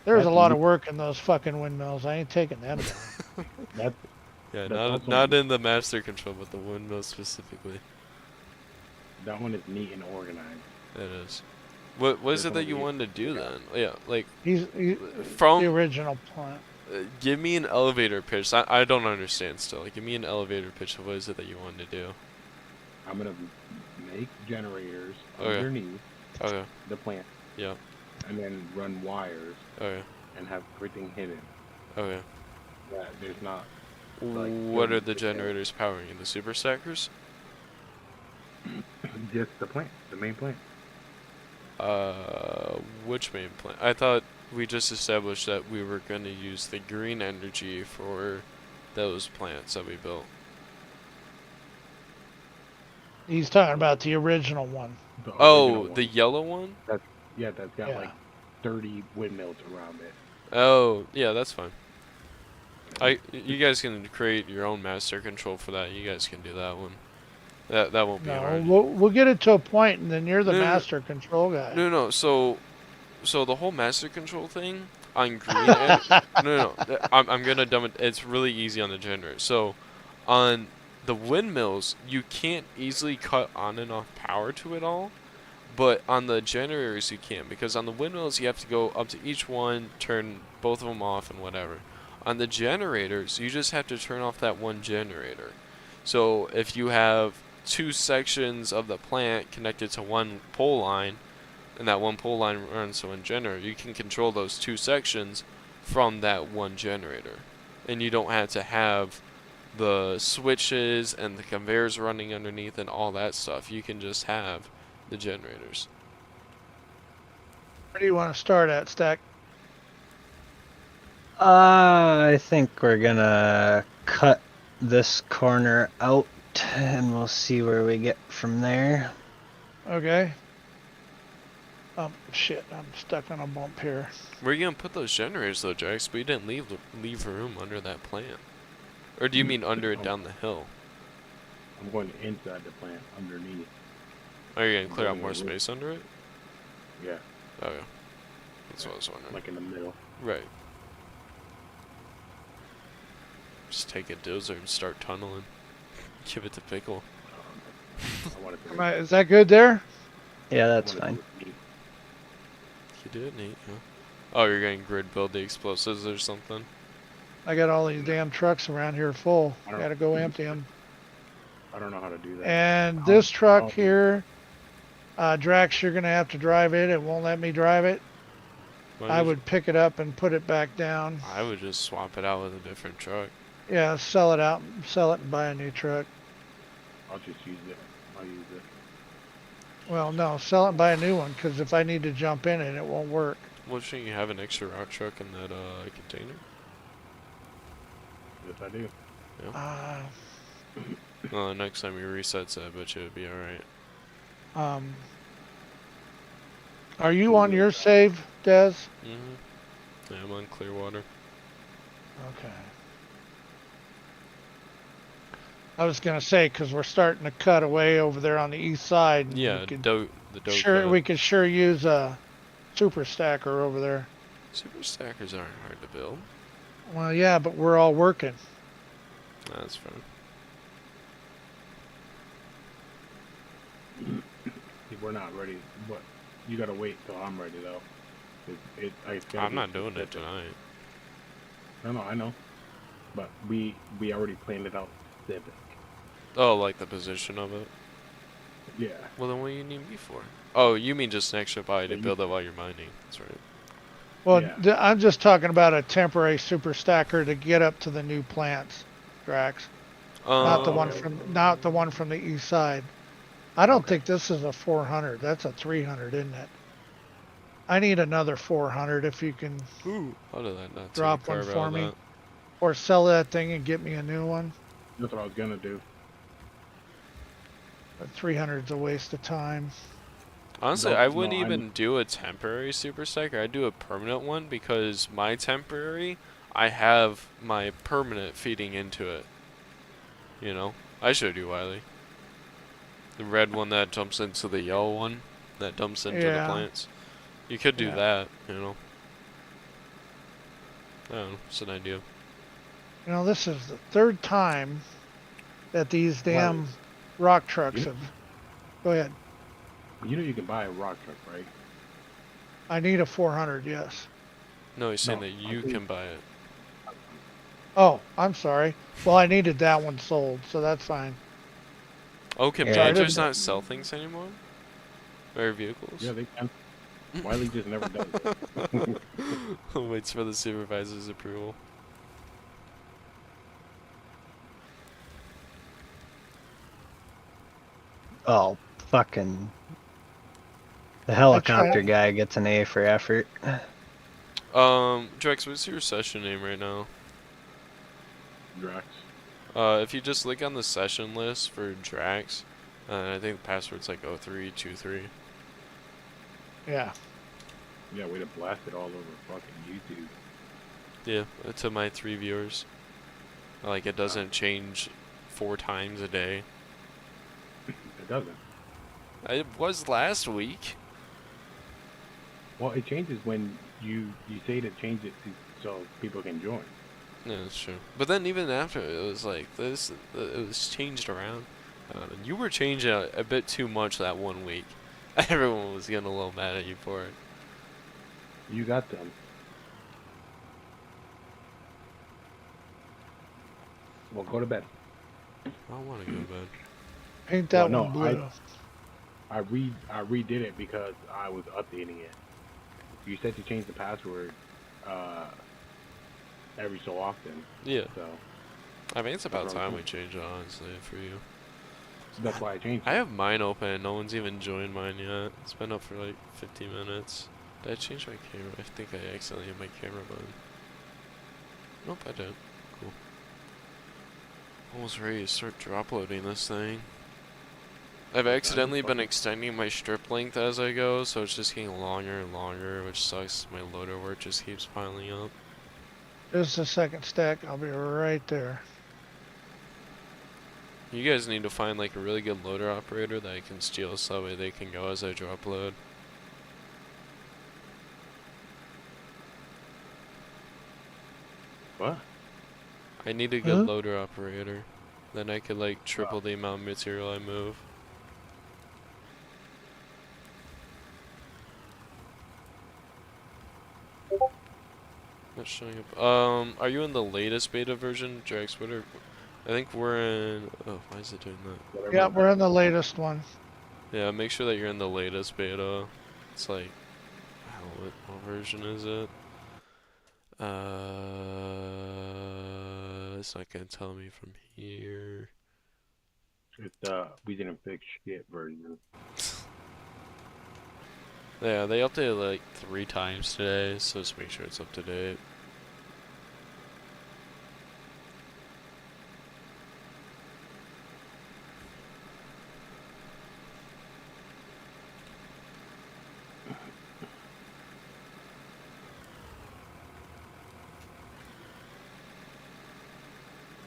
there's a lot of work in those fucking windmills. I ain't taking them down. Yeah, That's not in the master control, but the windmill specifically. That one is neat and organized. It is. What is There's it that some you weird- wanted to do then? Yeah, like He's from the original plant. give me an elevator pitch. I don't understand still. Like, give me an elevator pitch of what is it that you wanted to do. I'm gonna make generators Okay. underneath Okay. the plant. Yeah. And then run wires Okay. and have everything hidden. Okay. That there's not. Like, What are the 30%. generators powering? The super stackers? Just the plant, the main plant. Which main plant? I thought we just established that we were going to use the green energy for those plants that we built. He's talking about the original one. The Oh, original the one. yellow one? Yeah, that's got Yeah. like 30 windmills around it. Oh, yeah, that's fine. You guys can create your own master control for that. You guys can do that one. That won't be No, hard. we'll get it to a point, and then you're the No, no, no. master control guy. No. So the whole master control thing on green. No. I'm gonna dumb it. It's really easy on the generator. So on the windmills, you can't easily cut on and off power to it all. But on the generators, you can, because on the windmills, you have to go up to each one, turn both of them off, and whatever. On the generators, you just have to turn off that one generator. So if you have two sections of the plant connected to one pole line, and that one pole line runs to one generator. You can control those two sections from that one generator, and you don't have to have the switches and the conveyors running underneath and all that stuff. You can just have the generators. Where do you want to start at, Stack? I think we're gonna cut this corner out and we'll see where we get from there. Okay. Shit, I'm stuck on a bump here. Where are you gonna put those generators though, Jax? We didn't leave room under that plant. Or do you mean under it down the hill? I'm going inside the plant underneath. Are you gonna clear out building a more roof. space under it? Yeah, Okay. That's what I was wondering. like in the middle. Right. Just take a dozer and start tunneling. Give it to Pickle. I wanted to. Is that good there? Yeah, that's I fine. wanted to- You did neat, huh? Oh, you're gonna grid build the explosives or something? I got all these damn trucks around here full. I don't- Gotta go empty them. I don't know how to do that. And How- this truck how- here, Drax, you're gonna have to drive it. It won't let me drive it. Why I did would pick it up and put it back down. I would just swap it out with a different truck. Yeah, sell it out, sell it and buy a new truck. I'll just use it. I'll use it. Well, no, sell it and buy a new one, because if I need to jump in it, it won't work. Well, shouldn't you have an extra rock truck in that container? Yes, I do. Uh, Well, next time he resets it, I bet you it'd be alright. Are you on your save, Des? Yeah, I'm on Clearwater. Okay. I was gonna say, because we're starting to cut away over there on the east side. and Yeah, we could the dough sure cut. we could sure use a super stacker over there. Super stackers aren't hard to build. Well, yeah, but we're all working. That's fine. See, we're not ready, but you gotta wait till I'm ready though. It's gotta I'm be not doing it specific. tonight. No, I know. But we already planned it out specific. Oh, like the position of it? Yeah. Well, then what do you need me for? Oh, you mean just an extra body to Yeah, you- build it while you're mining. That's right. Well, Yeah. I'm just talking about a temporary super stacker to get up to the new plants, Drax. Not the one okay. from the east side. I don't think this is a 400. That's a 300, isn't it? I need another 400 if you can, Ooh. How did that not Drop take a one carve for out of me. that? or sell that thing and get me a new one. That's what I was gonna do. But 300's a waste of time. Honestly, No, I wouldn't no, I'm- even do a temporary super stacker. I'd do a permanent one because my temporary, I have my permanent feeding into it. You know? I showed you, Wiley. The red one that dumps into the yellow one that dumps into Yeah. the plants. You could do Yeah. that, you know? I don't know. It's an idea. You know, this is the third time that these damn rock trucks Yeah. have. Go ahead. You know you can buy a rock truck, right? I need a 400, yes. No, he's saying No, that I you think- can buy it. Oh, I'm sorry. Well, I needed that one sold, so that's fine. Oh, can Yeah. managers Sorry, not sell things anymore? Or vehicles? Yeah, they can. Wiley just never does it. Waits for the supervisor's approval. Oh, fucking. The helicopter guy gets an A for effort. Drex, what's your session name right now? Drax. If you just look on the session list for Drax, I think the password's like 0323. Yeah. Yeah, way to blast it all over fucking YouTube. Yeah, to my 3 viewers. Like, it doesn't change 4 times a day. It doesn't. It was last week. Well, it changes when you say to change it so people can join. Yeah, that's true. But then even after, it was like, this, it was changed around. You were changing a bit too much that one week. Everyone was getting a little mad at you for it. You got them. Well, go to bed. I don't want to go to bed. Paint Well, that no, one blue. I redid it because I was updating it. You said to change the password every so often, Yeah. so I mean, it's about That's what I'm time we saying. change it, honestly, for you. that's why I changed I it. have mine open and no one's even joined mine yet. It's been up for like 15 minutes. Did I change my camera? I think I accidentally hit my camera button. Nope, I didn't. Cool. Almost ready to start drop loading this thing. I've accidentally been extending my strip length as I go, so it's just getting longer and longer, which sucks. My loader work just keeps piling up. Just a second, Stack. I'll be right there. You guys need to find like a really good loader operator that I can steal so that way they can go as I drop load. What? I need a good loader operator. Then I could like triple the amount of material I move. Not showing up. Are you in the latest beta version, Drax? What are? I think we're in. Oh, why is it doing that? Whatever Yeah, the we're in the latest one. Yeah, make sure that you're in the latest beta. It's like, hell, what version is it? It's not gonna tell me from here. It's we didn't fix shit version. Yeah, they updated like 3 times today, so just make sure it's up to date.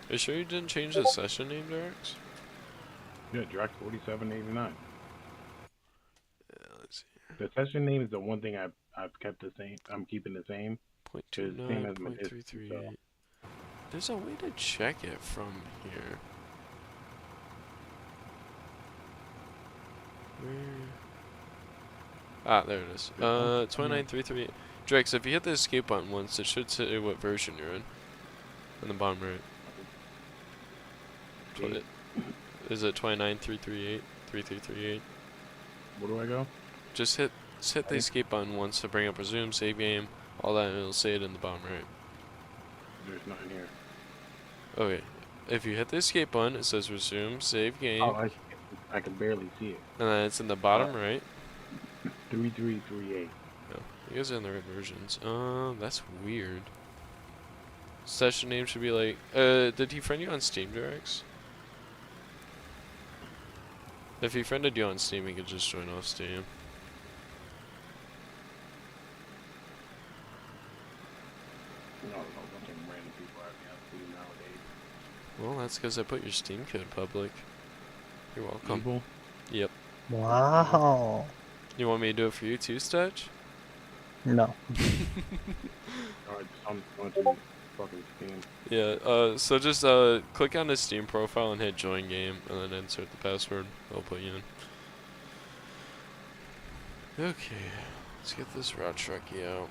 Are you sure you didn't change the session name, Drax? Yeah, Drax 4789. Yeah, let's see. The session name is the one thing I've kept the same. I'm keeping the same. It's the same 0.29, as my history. So 0.338. There's a way to check it from here. Where? Ah, there it is. 29338. Drax, if you hit the escape button once, it should say what version you're in the bottom right. Is it 29338? 3338? where do I go? Just hit the escape button once to bring up resume, save game, all that, and it'll say it in the bottom right. There's nothing here. Okay. If you hit the escape button, it says resume, save game, Oh, I can barely see it. and then it's in the bottom right. 3338. No, you guys are in the right versions. That's weird. Session name should be like, did he friend you on Steam, Drax? If he friended you on Steam, he could just join off Steam. No, bunch of random people have me on Steam nowadays. Well, that's because I put your Steam code public. You're welcome. People? Yep. Wow. You want me to do it for you too, Stutch? No. Alright, I'm going to fucking Steam. Yeah, so just click on his Steam profile and hit join game, and then insert the password. I'll put you in. Okay, let's get this route trucky out.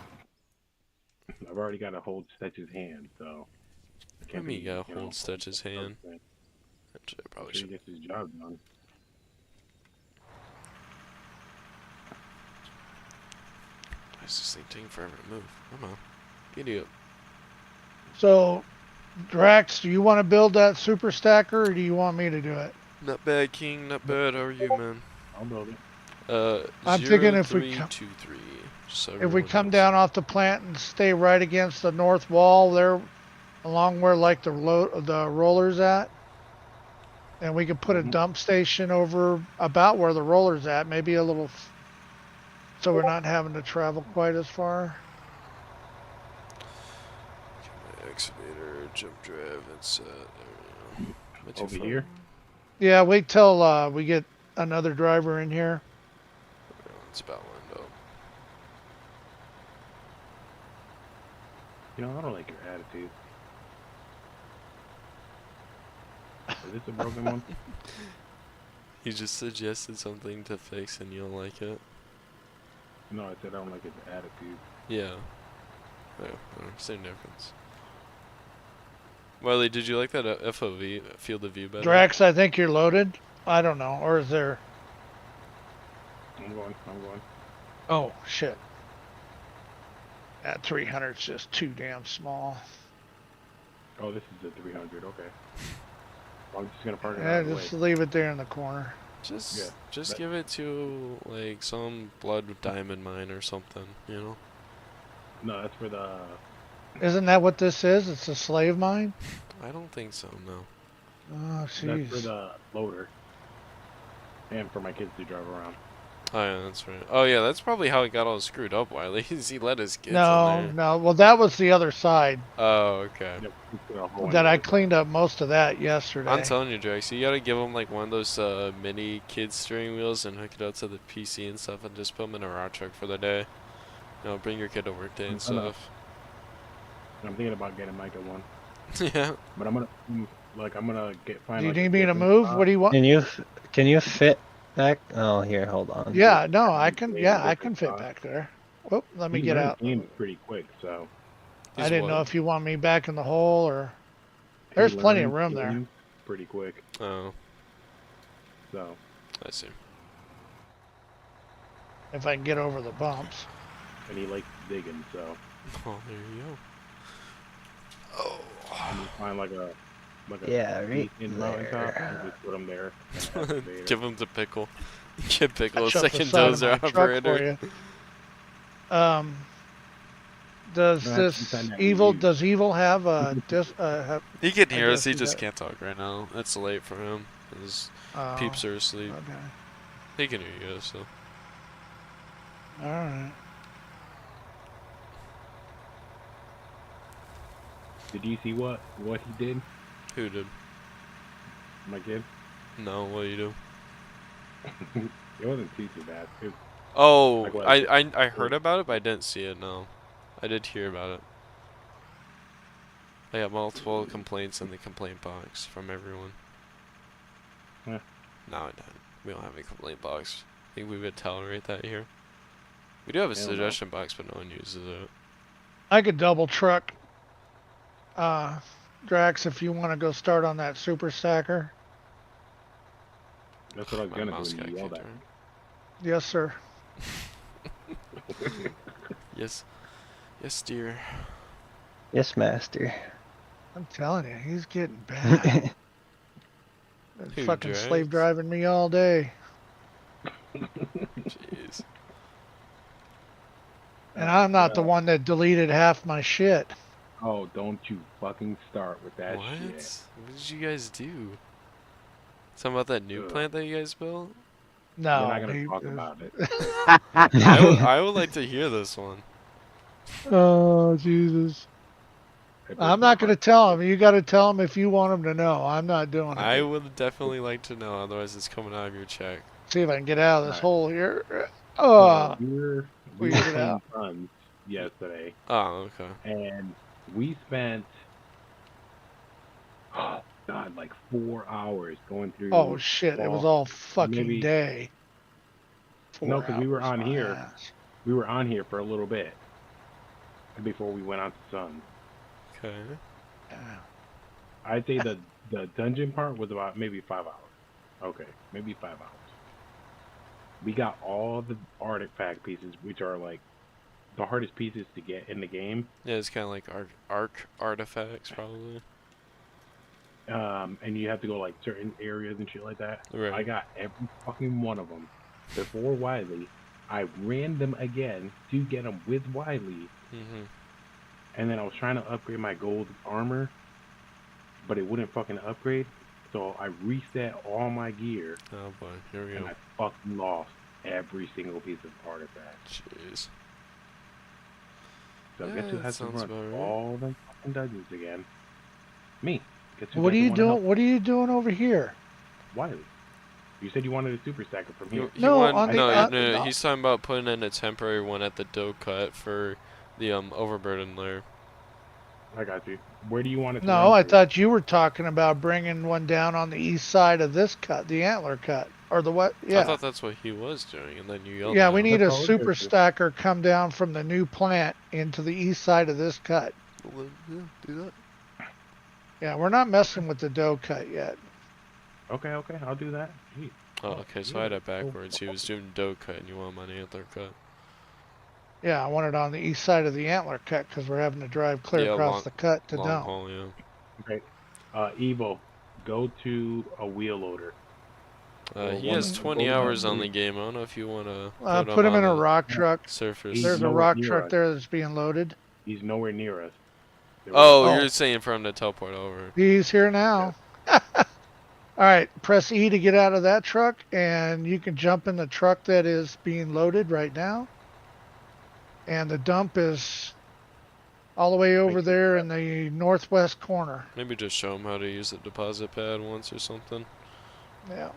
I've already got to hold Stetch's hand, so. I Let me be, hold Stetch's hand. Actually, I probably Sure he should. gets his job done. Why is this thing taking forever to move? Come on. Giddy up. So, Drax, do you want to build that super stacker, or do you want me to do it? Not bad, King. Not bad. How are you, man? I'll build it. I'm thinking if we 0323. So If we come knows. down off the plant and stay right against the north wall there, along where like the roller's at, and we could put a dump station over about where the roller's at, maybe a little, so we're not having to travel quite as far. My excavator, jump drive, and set. There we go. Am I too Over far? here? Yeah, wait till we get another driver in here. No, it's about lined up. You know, I don't like your attitude. Is this a broken one? He just suggested something to fix and you don't like it? No, I said I don't like his attitude. Yeah. Yeah, same difference. Wiley, did you like that FOV, field of view better? Drax, I think you're loaded. I don't know. Or is there? I'm going. Oh shit. That 300's just too damn small. Oh, this is the 300. Okay. Well, I'm just gonna park it Yeah, out of the way. just leave it there in the corner. Just that- give it to like some blood diamond mine or something, you know? No, that's for the. Isn't that what this is? It's a slave mine? I don't think so, no. Oh, That's for jeez. the loader. And for my kids to drive around. Oh yeah, that's right. Oh yeah, that's probably how he got all screwed up, Wiley. He let his kids in No, there. no. Well, that was the other side. Oh, okay. Yep, just put a hole in That the I other side. cleaned up most of that I'm yesterday. telling you, Drax, you gotta give him like one of those mini kid steering wheels and hook it up to the PC and stuff and just put him in a rock truck for the day. You know, bring your kid to work day and I know. stuff. I'm thinking about getting Micah one. Yeah. But I'm gonna find Do you like a need me to different move? spot. What do you want? Can you fit back? Oh, here, hold on. Yeah, no, I find can. a Yeah, I different can fit spot. back there. Whoop, let me He get learns out. games pretty quick, so I He's didn't know what? if you want me back in the hole or. he There's plenty of learns room there. games pretty quick. Oh, So I see. If I can get over the bumps. and he likes digging, so Oh, there you go. Oh. and you find like a Yeah, right decent mountaintop there. and just put him there. And excavator. Give him the pickle. Give Pickle a Shut the second side of dozer my truck for operator. you. Does No, that's this something that evil? we use. Does evil have a have? He can I hear us, guess he he just does. can't talk right now. It's late for him. His Oh, peeps are asleep. okay. He can hear you, so. All right. Did you see what he did, Who did? my kid? No, what do you do? It wasn't too bad. It was, Oh, Like what? I heard about it, but I didn't see it, no. I did hear about it. I got multiple complaints in the complaint box from everyone. Yeah. No, I didn't. We don't have a complaint box. Think we would tolerate that here? We do have a Hell no. suggestion box, but no one uses it. I could double truck. Drax, if you want to go start on that super stacker. that's what I was My gonna mouse do got when you yelled kicked, at me. Yes, sir. Yes. Yes, dear. Yes, master. I'm telling you, he's getting bad. Been Who, fucking slave Drax? driving me all day. Jeez. And I'm not the one that deleted half my shit. Oh, don't you fucking start with that What? shit. What did you guys do? Something about that new Ugh. plant that you guys built? No, We're not gonna he- talk about it. I would like to hear this one. Oh, Jesus. It breaks I'm my not going to heart. tell him. You got to tell him if you want him to know. I'm not doing it. I would definitely like to know, otherwise it's coming out of your check. See if I can get out of this Right. hole here. So Oh, we were we get playing out. Suns yesterday, Oh, okay. and we spent God like 4 hours going through. Oh, shit. It was all fucking maybe- day. No, 4 'cause we were hours, on my here. ass. We were on here for a little bit before we went on to Suns. Okay. Yeah. I'd say the dungeon part was about maybe 5 hours. Okay, maybe 5 hours. We got all the artifact pieces, which are like the hardest pieces to get in the game. Yeah, it's kind of like arc artifacts, probably. And you have to go like certain areas and shit like that. Right. I got every fucking one of them before Wiley. I ran them again to get them with Wiley, Mm-hmm. and then I was trying to upgrade my gold armor, but it wouldn't fucking upgrade. So I reset all my gear, Oh boy, here we and go. I fucking lost every single piece of artifact. Jeez. So Yeah, guess who that has to sounds run about right. all them fucking dungeons again? Me. Guess who What are doesn't you wanna doing? help? What are you doing over here? Wiley. You said you wanted a super stacker from here. No, want, on the- no, no. no, he's talking about putting in a temporary one at the dough cut for the overburden layer. I got you. Where do you want it to No, run I to? thought you were talking about bringing one down on the east side of this cut, the antler cut, or the what? I Yeah, thought that's what he was doing, and then you yelled. yeah. at We him. need a That's all we're super gonna do. stacker come down from the new plant into the east side of this cut. Well, yeah, do that. Yeah, we're not messing with the dough cut yet. Okay, okay, I'll do that. Sweet. Oh, okay, so I had yeah. it backwards. He was doing doe cut and you want him on antler cut. Yeah, I want it on the east side of the antler cut because we're having to drive clear Yeah, across the cut to long dump. haul, yeah. Okay. Evo, go to a wheel loader. Or He one has that Mm, 20 goes on hours a on the wheel. game. I don't know if you want to put him put him on in a the rock No, truck. surface. he's There's a nowhere rock near truck us. there that's being loaded. He's nowhere near us. There we Oh, go. you're Oh, saying for him to teleport over. he's here Yes. now. All right, press E to get out of that truck, and you can jump in the truck that is being loaded right now. And the dump is all the way over Make sure there that. in the northwest corner. Maybe just show him how to use the deposit pad once or something. Yeah,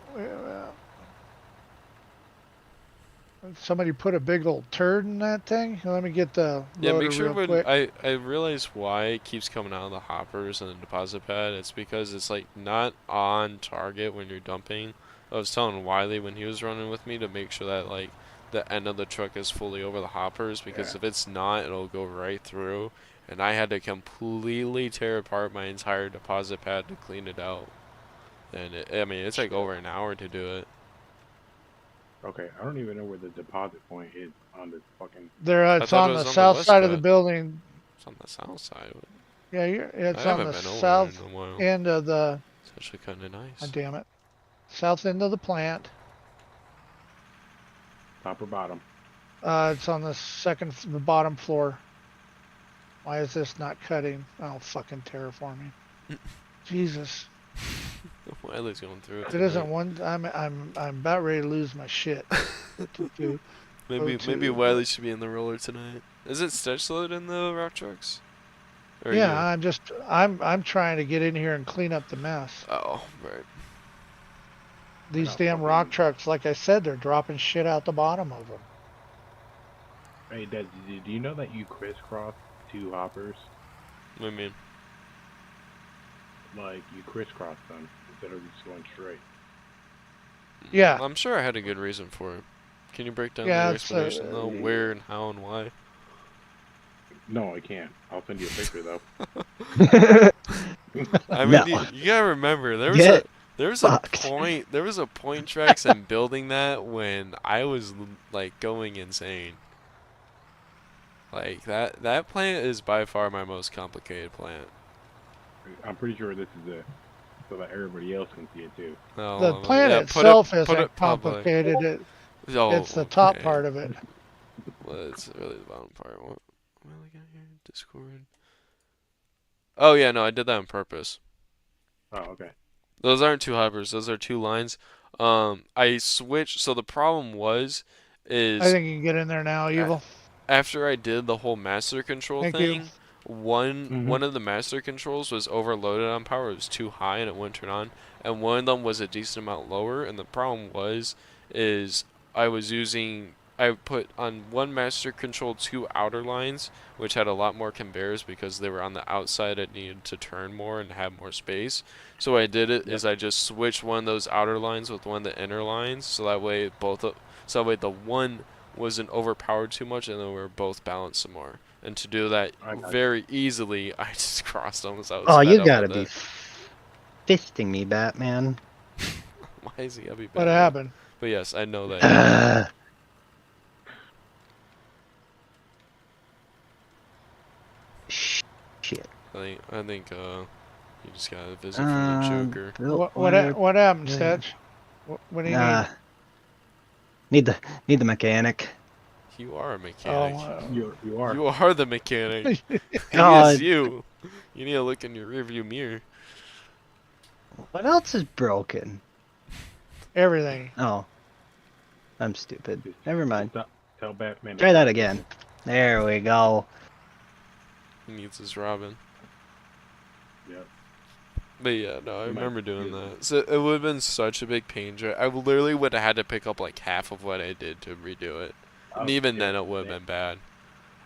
somebody put a big old turd in that thing. Let me get the Yeah, make loader sure real when quick. I realize why it keeps coming out of the hoppers and the deposit pad. It's because it's like not on target when you're dumping. I was telling Wiley when he was running with me to make sure that like the end of the truck is fully over the hoppers because Yeah. if it's not, it'll go right through. And I had to completely tear apart my entire deposit pad to clean it out. And I mean, it's like Shit. over an hour to do it. Okay, I don't even know where the deposit point is on this fucking. There, I it's thought it on the was on the south west side of the cut. building. It's on the south side. Yeah, I it's on haven't the been over there in south a while. end of the. It's actually kind of Oh, nice. damn it, south end of the plant. Top or bottom? It's on the bottom floor. Why is this not cutting? Oh, fucking terraforming. Jesus, Wiley's going through it it isn't tonight. one. I'm about ready to lose my shit. To Maybe go to, Wiley should be in the roller tonight. Is it stretch load in the rock trucks? Or yeah, you? I'm trying to get in here and clean up the mess. Oh, right. I These got damn rock fucking. trucks, like I said, they're dropping shit out the bottom of them. Hey, Dad, do you know that you crisscross two hoppers? I mean, Like you crisscross them instead of just going straight. Yeah. I'm sure I had a good reason for it. Can you break down Yeah, the it's explanation though? Where and how and why? No, I can't. I'll send you a picture though. I mean, No. you gotta remember Get there was fucked. a point tracks and building that when I was like going insane. Like that plant is by far my most complicated plant. I'm pretty sure this is it, so that everybody else can see it too. No, the plant yeah, itself put isn't it public. complicated. Oh, It's the top okay. part of it. Well, it's really the bottom part. What am I looking at here? Discord. Oh yeah, no, I did that on purpose. Oh, okay. Those aren't two hovers. Those are two lines. I switched. So the problem I is think you can get in there now, a- Evil. after I did the whole master control Thank you. thing, one Mhm. of the master controls was overloaded on power. It was too high and it wouldn't turn on. And one of them was a decent amount lower. And the problem is I put on one master control two outer lines, which had a lot more conveyors because they were on the outside. It needed to turn more and have more space. So what I did is I just switched one of those outer lines with one of the inner lines, so that way the one wasn't overpowered too much, and then we were both balanced some more. And to do that I got very easily, I just crossed them. So I was Oh, fed you up gotta with be it. fisting me, Batman. Why is he gotta be What bad? happened? But yes, I know that. Shit. I think you just got a visit from the Joker. What happened, yeah. Stetch? What do you Nah. Need the mechanic. You are a need? mechanic. You are. You are the mechanic. Oh, Yes, you. You need to look in your rearview mirror. what else is broken? Everything. Oh. I'm stupid. Never mind. Tell Batman. Try that again. There we go. He needs his Robin. Yep. But yeah, no, I You might remember doing do that. So it would have been such a big pain. I literally would have had to pick up like half of what I did to redo it. And even then, it would have been bad.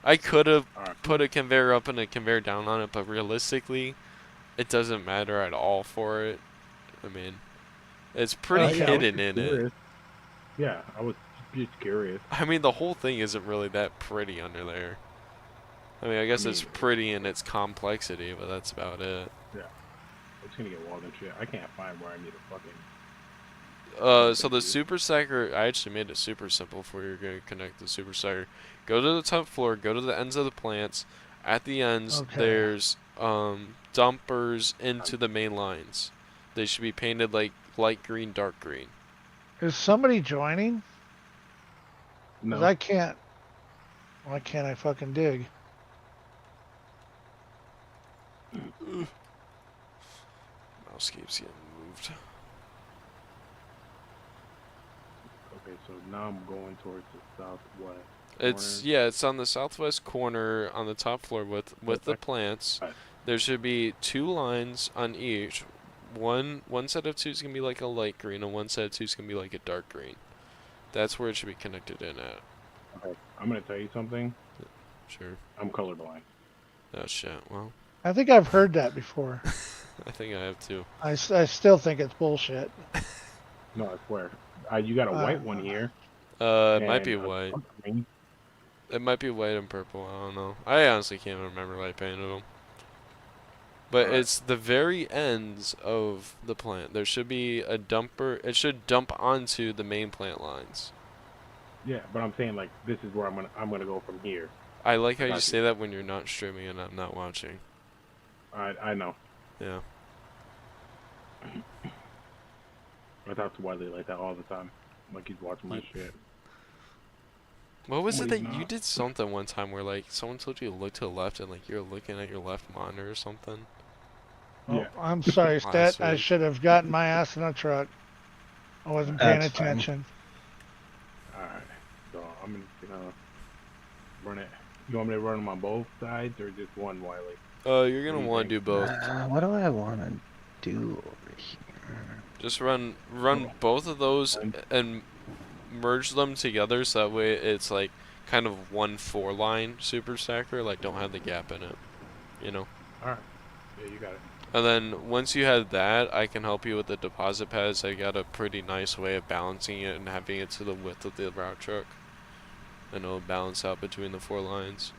I could have Alright. put a conveyor up and a conveyor down on it, but realistically, it doesn't matter at all for it. I mean, it's pretty yeah, hidden in it. Curious. Yeah, I was just curious. I mean, the whole thing isn't really that pretty under there. I mean, I guess it's pretty in its complexity, but that's about it. It's gonna get wild and shit. I can't find where I need a fucking So the super stacker, I actually made it super simple for you. You're gonna connect the super stacker. Go to the top floor. Go to the ends of the plants. At the ends, Okay. there's dumpers into the main lines. They should be painted like light green, dark green. Is somebody joining? Because No. I can't. Why can't I fucking dig? Mouse keeps getting moved. Okay, so now I'm going towards the southwest. It's corner. yeah, it's on the southwest corner on the top floor with the Okay. plants. Alright. There should be 2 lines on each. One set of two is gonna be like a light green, and one set of two is gonna be like a dark green. That's where it should be connected in at. Okay, I'm gonna tell you something. Sure. I'm colorblind. Oh shit. Well, I think I've heard that before. I think I have too. I still think it's bullshit. No, I swear. You got a white one here. It might and be a white. dark green. It might be white and purple. I don't know. I honestly can't remember what I painted them. But Alright. it's the very ends of the plant. There should be a dumper. It should dump onto the main plant lines. Yeah, but I'm saying like this is where I'm gonna go from here. I like how you Got say that when you're not streaming and I'm not watching. I know. Yeah. I talk to Wiley like that all the time. Like he's watching my shit. What was it Well, that he's you not. did something one time where like someone told you to look to the left and like you're looking at your left monitor or something? Yeah. Oh, I'm sorry, Stat. Last I week. should have gotten my ass in a truck. I wasn't paying That's fine. attention. Alright. So I'm just gonna run it. You want me to run them on both sides or just one, Wiley? You're What gonna do you want to think? do both. What do I want to do over here? Just run both of those and merge them together so that way it's like kind of one 4-line super stacker, like don't have the gap in it. You know? Alright. Yeah, you got it. And then once you have that, I can help you with the deposit pads. I got a pretty nice way of balancing it and having it to the width of the route truck. And it'll balance out between the 4 lines.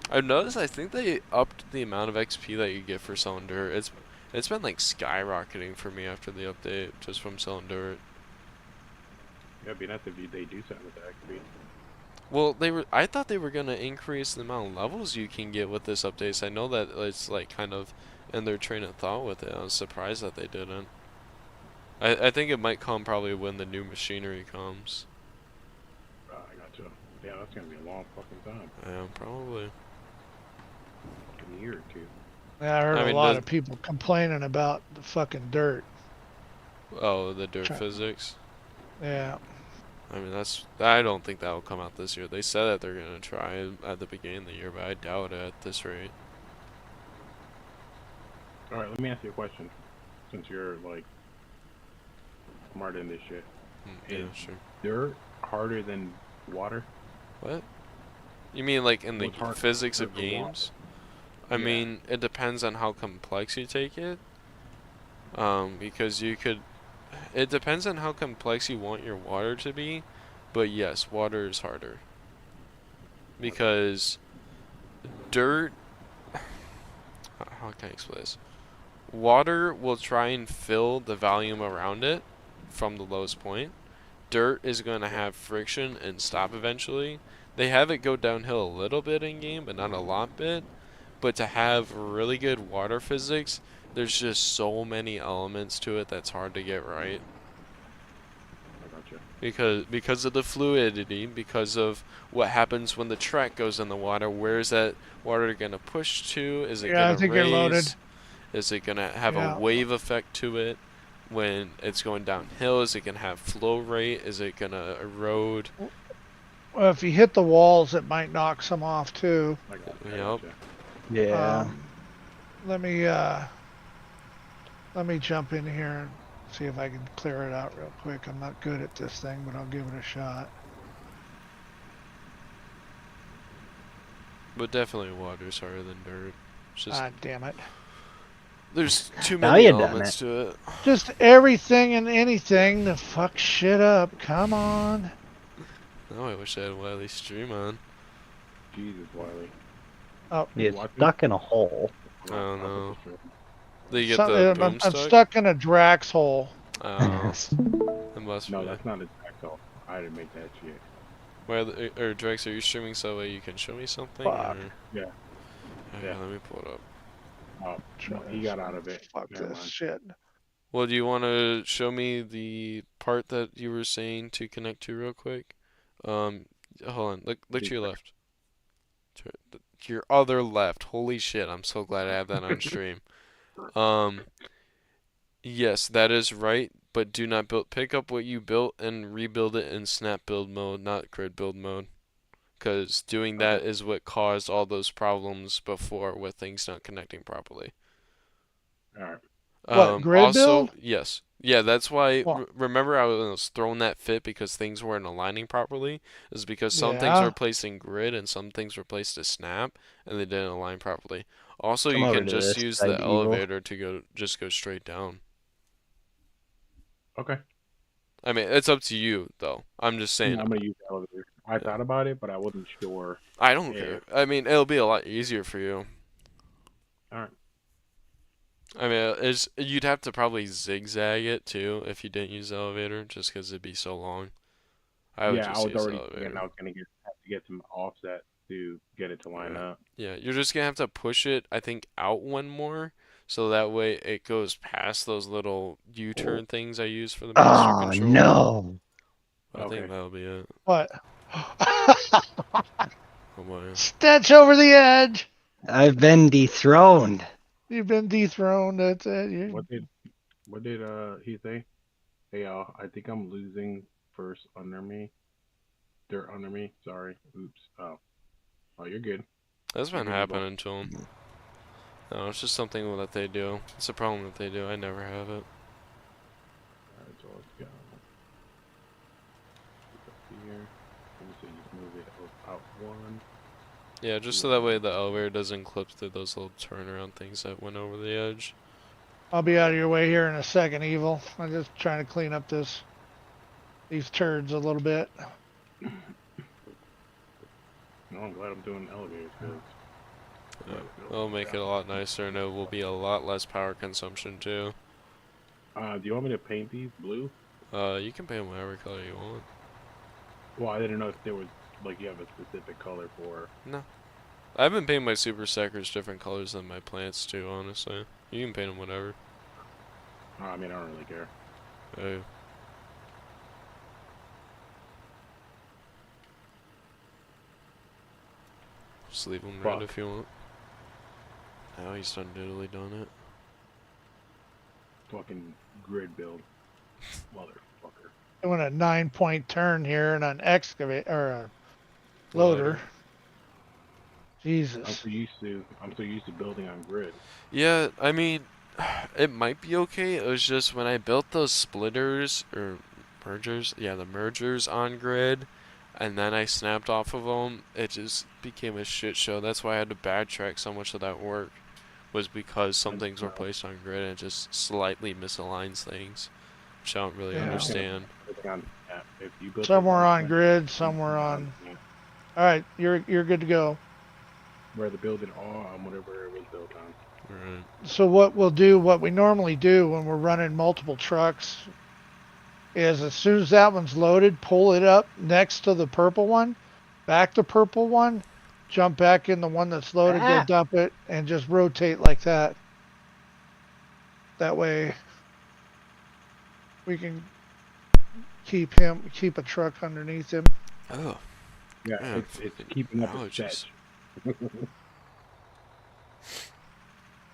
I've noticed I think they upped the amount of XP that you get for selling dirt. It's been like skyrocketing for me after the update just from selling dirt. Yeah, it'd be nice if they do something with the XP. Well, I thought they were gonna increase the amount of levels you can get with this update. So I know that it's like kind of in their train of thought with it. I was surprised that they didn't. I think it might come probably when the new machinery comes. I got you. Yeah, that's gonna be a long fucking time. Yeah, probably. A year or two. Yeah, I heard I a mean, lot of people complaining about the fucking dirt. Oh, the dirt Try- physics. Yeah. I mean, I don't think that will come out this year. They said that they're gonna try it at the beginning of the year, but I doubt it at this rate. Alright, let me ask you a question. Since you're like smart in this shit. Yeah, Is sure. dirt harder than water? What? You mean like in the What's hard- physics of harder than water? games? I Yeah. mean, it depends on how complex you take it. Because it depends on how complex you want your water to be, but yes, water is harder. Because dirt, how can I explain this? Water will try and fill the volume around it from the lowest point. Dirt is going to have friction and stop eventually. They have it go downhill a little bit in game, but not a lot bit. But to have really good water physics, there's just so many elements to it that's hard to get right. I got you. Because of the fluidity, because of what happens when the track goes in the water. Where is that water gonna push to? Is it Yeah, I gonna think you're loaded. raise? Is it gonna have Yeah. a wave effect to it when it's going downhill? Is it gonna have flow rate? Is it gonna erode? Well, if you hit the walls, it might knock some off too. I got Yep. you. Yeah. Let me jump in here and see if I can clear it out real quick. I'm not good at this thing, but I'll give it a shot. But definitely water's harder than dirt. It's just Ah, damn it. there's too Now many you done elements to it. Just everything and anything to fuck shit up. Come on. Oh, I wish I had Wiley's stream on. Jesus, Wiley. Oh, He's watching? stuck in a hole. I don't know. They get the boom I'm stuck? stuck in a Drax hole. Oh, it must No, be. that's not a Draxel. I didn't make that shit. Or Drex, are you streaming so that you can show me something? Fuck. Or... Yeah. Okay, Yeah. let me pull it up. Oh, no, he got out of it. Fuck Never this mind. shit. Well, do you want to show me the part that you were saying to connect to real quick? Hold on. Look to your left. To your other left. Holy shit! I'm so glad I have that on stream. Um, yes, that is right. But do not pick up what you built and rebuild it in snap build mode, not grid build mode. Because doing that Okay. is what caused all those problems before with things not connecting properly. All right. What, grid Also, build? yes. Yeah, that's why. Well, Remember, I was throwing that fit because things weren't aligning properly. Is because some things yeah. were placed in grid and some things were placed to snap, and they didn't align properly. Also, Come you over can to just this use side, the Evil. elevator to go straight down. Okay. I mean, it's up to you though. I'm just saying. I'm gonna use the elevator. I Yeah. thought about it, but I wasn't sure I don't if. care. I mean, it'll be a lot easier for you. All right. I mean, you'd have to probably zigzag it too if you didn't use the elevator, just because it'd be so long. I would Yeah, I just was use the already thinking elevator. I was gonna have to get some offset to get it to line Right. up. Yeah, you're just gonna have to push it, I think, out one more, so that way it goes past those little U-turn things I use for the master Oh control. no! I think Okay. that'll be it. What? Oh boy. Stitch over the edge. I've been dethroned. You've been dethroned. That's it. What did he say? Hey y'all, I think I'm losing first under me. They're under me. Sorry. Oops. Oh. Oh, you're good. That's You're been good, Evo. happening to them. No, it's just something that they do. It's a problem that they do. I never have it. Alright, so let's go. Up here. Let me see, just move it out one. Yeah, just so that way the elevator doesn't clip through those little turnaround things that went over the edge. I'll be out of your way here in a second, Evil. I'm just trying to clean up these turds a little bit. No, I'm glad I'm doing elevators because Yeah, it'll make it a lot nicer and it will be a lot less power consumption too. do you want me to paint these blue? You can paint whatever color you want. Well, I didn't know if there was like you have a specific color for. No. I've been painting my super stackers different colors than my plants too, honestly. You can paint them whatever. I mean, I don't really care. Oh. Just leave them red Fuck. if you want. Now he's done diddly done it. Fucking grid build, motherfucker. Doing a 9-point turn here and an excavate or a loader. Jesus. I'm so used to building on grid. Yeah, I mean, it might be okay. It was just when I built those splitters or mergers, yeah, the mergers on grid, and then I snapped off of them, it just became a shit show. That's why I had to backtrack so much of that work, was because some things were placed on grid and it just slightly misaligns things, which I don't really Yeah. understand. If you build Somewhere on grid, somewhere on. All right, you're good to go. Where the building all on whatever it was built on. Right. So what what we normally do when we're running multiple trucks, is as soon as that one's loaded, pull it up next to the purple one, back to purple one, jump back in the one that's loaded, go dump it, and just rotate like that. That way we can keep a truck underneath him. Oh. Yeah, Man, it's keeping up with allergies. that.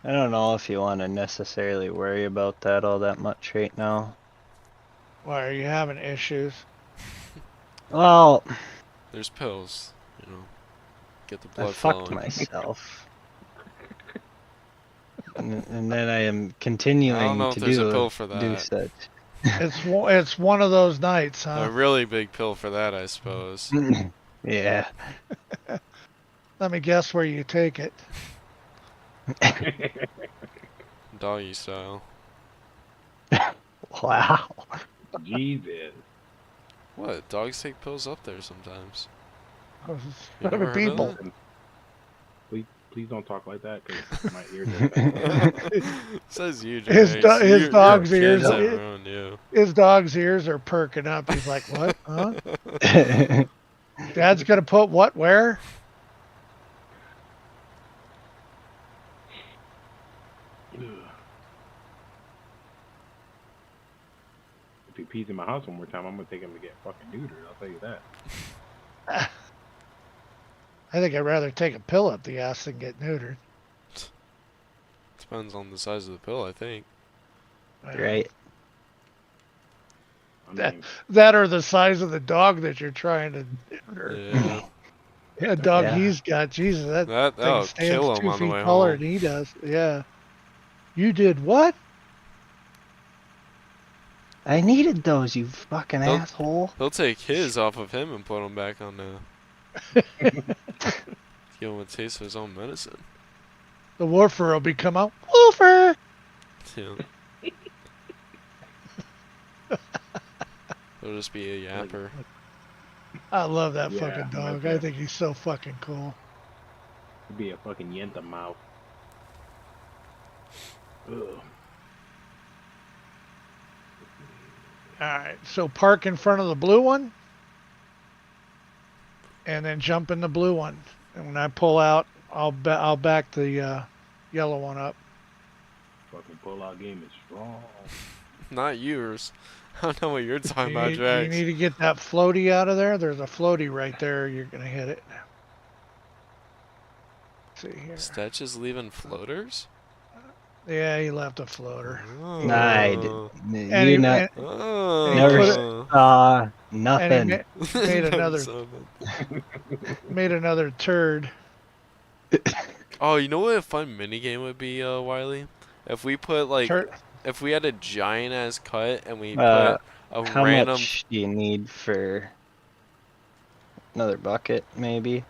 I don't know if you want to necessarily worry about that all that much right now. Why are you having issues? Well, There's pills, you know. Get the I blood fucked flowing. myself. and then I am I don't continuing know if to there's a pill for do that. such. It's one of those nights, A huh? really big pill for that, I suppose. Yeah. Let me guess where you take it. Doggy style. Wow. Jesus. What? Dogs take pills up there sometimes. You Other never heard of people. that? Please please don't talk like that because my ears are affected. Says you, His Drax. his Your dog's ears, kids have ruined you. his dog's ears are perking up. He's like, "What? Huh? Dad's gonna put what where?" Ugh. If he pees in my house one more time, I'm gonna take him to get fucking neutered. I'll tell you that. I think I'd rather take a pill up the ass than get neutered. Depends on the size of the pill, I think. Right. I That- mean, That or the size of the dog that you're trying to neuter. Yeah. Yeah, dog Yeah. he's got, Jesus, that thing That'll stands kill him 2 on the feet way taller home. than he does. Yeah. You did what? I needed those, you fucking Nope. asshole. He'll take his off of him and put him back on the. Give him a taste of his own medicine. The woofer will become a woofer. Yeah. He'll just be a yapper. I love that Yeah, fucking dog. okay. I think he's so fucking cool. it'd be a fucking yenta mouth. Ugh. All right, so park in front of the blue one, and then jump in the blue one. And when I pull out, I'll back the yellow one up. Fucking pull-out game is strong. Not yours. I don't know what you're talking about, You Drax. need to get that floaty out of there. There's a floaty right there. You're gonna hit it. Let's see here. Stetch is leaving floaters? Yeah, he left a floater. Oh. Nah, I did. And You he, not Oh. never put saw and he nothing. made another made another turd. Oh, you know what a fun mini game would be, Wiley? If we put like, Turd. if we had a giant ass cut and we Uh, put a How random. much do you need for another bucket, maybe?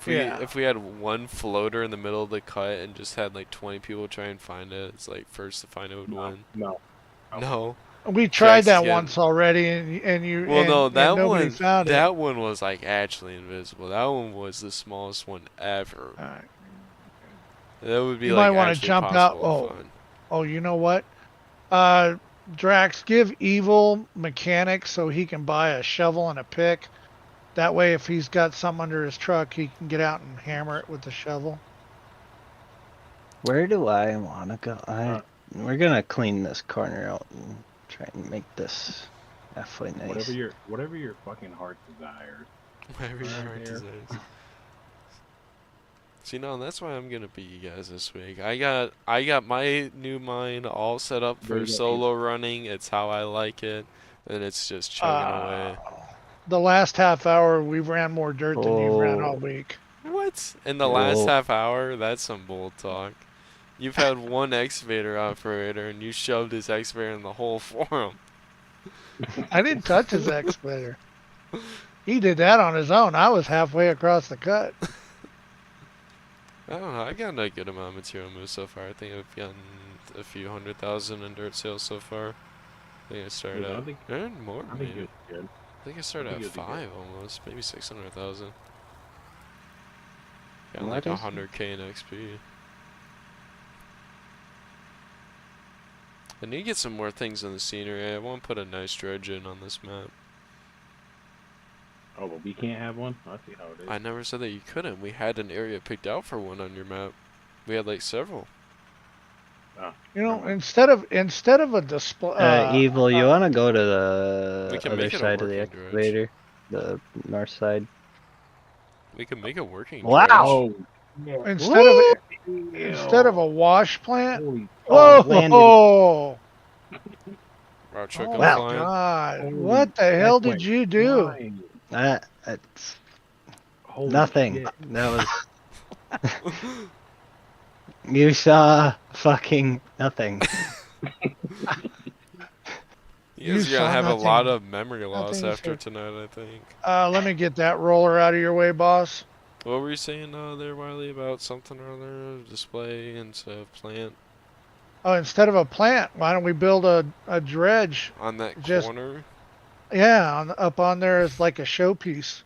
Yeah. If we had one floater in the middle of the cut and just had like 20 people try and find it, it's like first to find it would win. No. No. We tried Jack's that getting- once already, and you Well, and, no, and that nobody one found it. that one was like actually invisible. That one was the smallest one ever. All right. That would be You like might wanna actually jump out- possible oh. fun. Oh, you know what? Drax, give Evil mechanics so he can buy a shovel and a pick. That way, if he's got some under his truck, he can get out and hammer it with the shovel. Where do I want to go? We're gonna clean this corner out and try and make this halfway nice. Whatever your fucking heart desires. Whatever your Right heart here. desires. See, no, that's why I'm gonna beat you guys this week. I got my new mine all set up There for you go, solo running. It's how I like it, and it's just chugging away. The last half hour, we ran more dirt than you've ran all Oh. week. What? In the last Oh. half hour? That's some bull talk. You've had one excavator operator, and you shoved his excavator in the hole for him. I didn't touch his excavator. He did that on his own. I was halfway across the cut. I don't know. I got a good amount of material moved so far. I think I've gotten a few 100,000 in dirt sales so far. I think I started Yeah, I out. think- More, I think maybe. you're good. I think I started I think at you'll do good. 5 almost, maybe 600,000. Got Well, like that is- 100k in XP. I need to get some more things in the scenery. I want to put a nice dredge in on this map. Oh, but we can't have one? I see how it is. I never said that you couldn't. We had an area picked out for one on your map. We had like several. You know, instead of a display. Evil, you want to go to the We can other make it a side of the working dredge. excavator? The north side. We can make a working Wow. dredge. Oh, yeah. Instead of a wash plant. Holy Whoa! landed. Rock truck Oh on my Wow. flying. God! Holy- What the hell that did you do? flying. It's Holy nothing. shit. That was. You saw fucking nothing. You guys You are gonna saw have a nothing. lot of memory loss Nothing, after sir. tonight, I think. Let me get that roller out of your way, boss. What were you saying there, Wiley, about something or other? Display instead of plant? Oh, instead of a plant, why don't we build a dredge? On that Just- corner? Yeah, up on there is like a showpiece.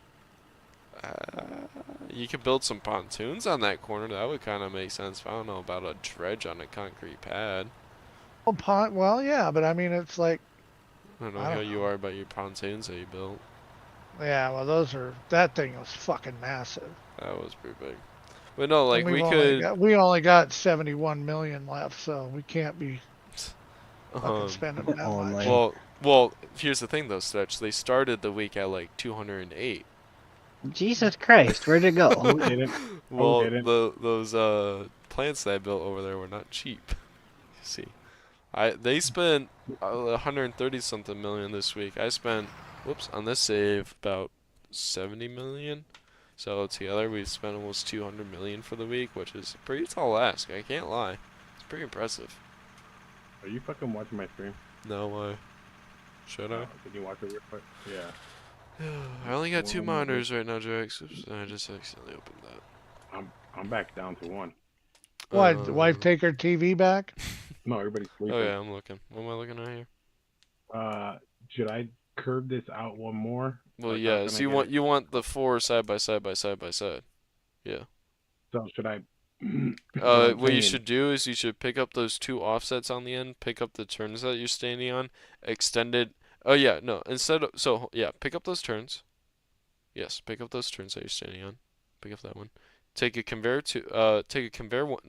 you could build some pontoons on that corner. That would kind of make sense. I don't know about a dredge on a concrete pad. Well, yeah, but I mean, it's like, I don't know I how don't you know. are about your pontoons that you built. Yeah, well, that thing was fucking massive. That was pretty big. But no, And like we only got 71 million left, so we can't be fucking um, spending that much. Only. well, here's the thing though, Stretch. They started the week at like 208. Jesus Christ, where'd it Oh, go? it didn't. Oh, Well, it didn't. those plants that I built over there were not cheap. You see, they spent 130 something million this week. I spent, whoops, on this save about 70 million. So together we spent almost 200 million for the week, which is a pretty tall ask. I can't lie. It's pretty impressive. Are you fucking watching my stream? No, why? Should I? Can you watch it real quick? Yeah. I only got 2 Well, monitors right now, Jax. Oops, I just accidentally opened that. I'm back down to one. Why, did the wife take her TV back? No, everybody's sleeping. Oh yeah, I'm looking. What am I looking at here? Should I curve this out one more? Well, Like, yeah. how So can I get it? you want the 4 side by side by side by side. Yeah. So should I? What you should do is you should pick up those 2 offsets on the end, pick up the turns that you're standing on, extend it. Oh yeah, no. Pick up those turns. Yes, pick up those turns that you're standing on. Pick up that one. Take a conveyor take a conveyor 1.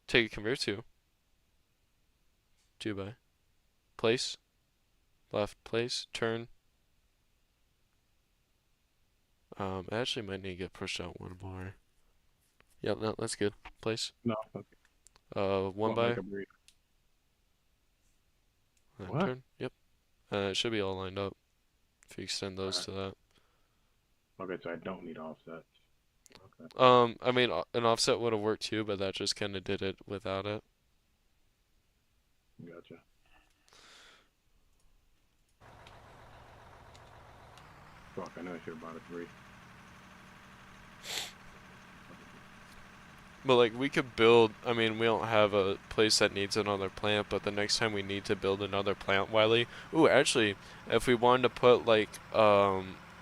Take a conveyor 2. 2 by. Place. Left. Place. Turn. I actually might need to get pushed out 1 more. Yep, no, that's good. Place. No. Okay. 1 Well, by. make a brief. What? Turn. Yep. It should be all lined up. If you extend those to that. Okay, so I don't need offsets. Okay. I mean, an offset would have worked too, but that just kind of did it without it. Gotcha. Fuck, I know I should have bought a 3. But like we could build, I mean, we don't have a place that needs another plant, but the next time we need to build another plant, Wiley. Ooh, actually, if we wanted to put like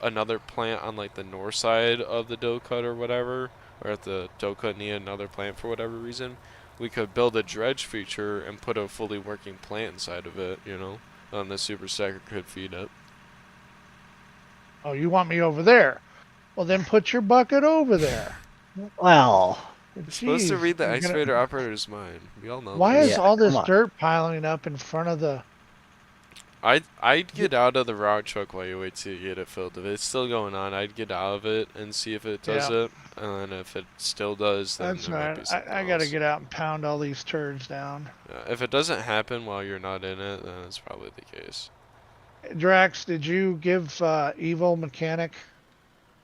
another plant on like the north side of the dough cut or whatever, or if the dough cut needed another plant for whatever reason, we could build a dredge feature and put a fully working plant inside of it, you know, and the super stacker could feed it. Oh, you want me over there? Well, then put your bucket over there. Well, You're supposed to Jeez, read the you're gonna- excavator operator's mind. We all know Why this. is Yeah, all this come on. dirt piling up in front of the? I'd get out of the rock truck while you wait to get it filled. If it's still going on, I'd get out of it and see if it does Yeah. it. And then if it still does, then That's there might right. be something I gotta else. get out and pound all these turds down. If it doesn't happen while you're not in it, then it's probably the case. Drax, did you give Evil Mechanic? I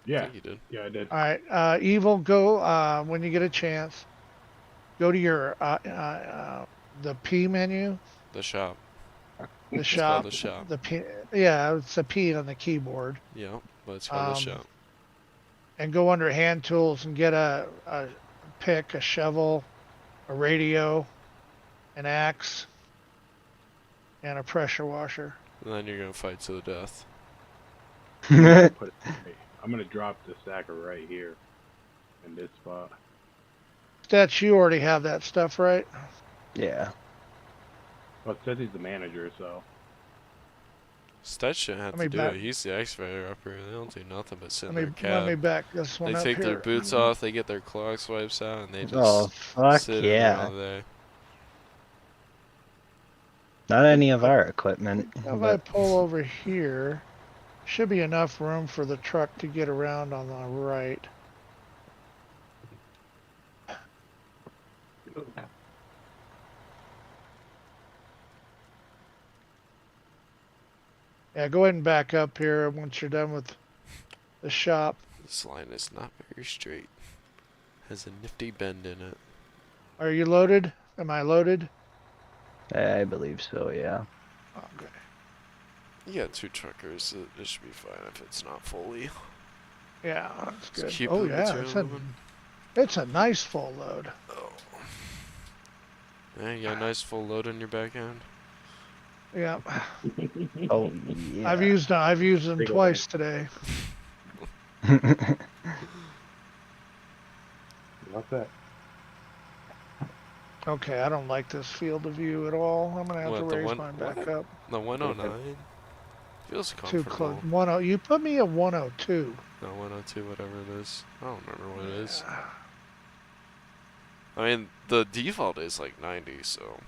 Yeah. think you did. Yeah, I did. All right, Evil, go when you get a chance. Go to your the P menu, The shop. the It's shop. called the shop. The P, yeah, it's a P on the keyboard. Yeah, but it's called the Um, shop. And go under hand tools and get a pick, a shovel, a radio, an axe, and a pressure washer. And then you're gonna fight to the death. Put it right. I'm gonna drop the stacker right here in this spot. Stats, you already have that stuff, right? yeah. Well, it says he's the manager, so Stats shouldn't have Let me to do back- it. He's the excavator operator. They don't do nothing but sit Let in me their let me cab. back this one They up take here. their boots off, they get their clock swipes out, and they just Oh, fuck sit in there yeah. all day. Not any of our equipment. If I But pull over here, should be enough room for the truck to get around on the right. Yeah, go ahead and back up here once you're done with the shop. This line is not very straight. Has a nifty bend in it. Are you loaded? Am I loaded? I believe so, yeah. Okay. You got 2 truckers. It should be fine if it's not fully. Yeah, that's Just good. keep Oh the yeah, material moving. it's a nice full load. Oh. Yeah, you got a nice full load on your back end. Yeah, Oh, yeah. I've used them Big ol' twice today. What's that? Okay, I don't like this field of view at all. I'm gonna have to What, the raise one, mine what? back up. The 109? Feels Too close. comfortable. 10. You put me at 102. No, 102, whatever it is. I don't remember what it is. Yeah. I mean, the default is like 90, so.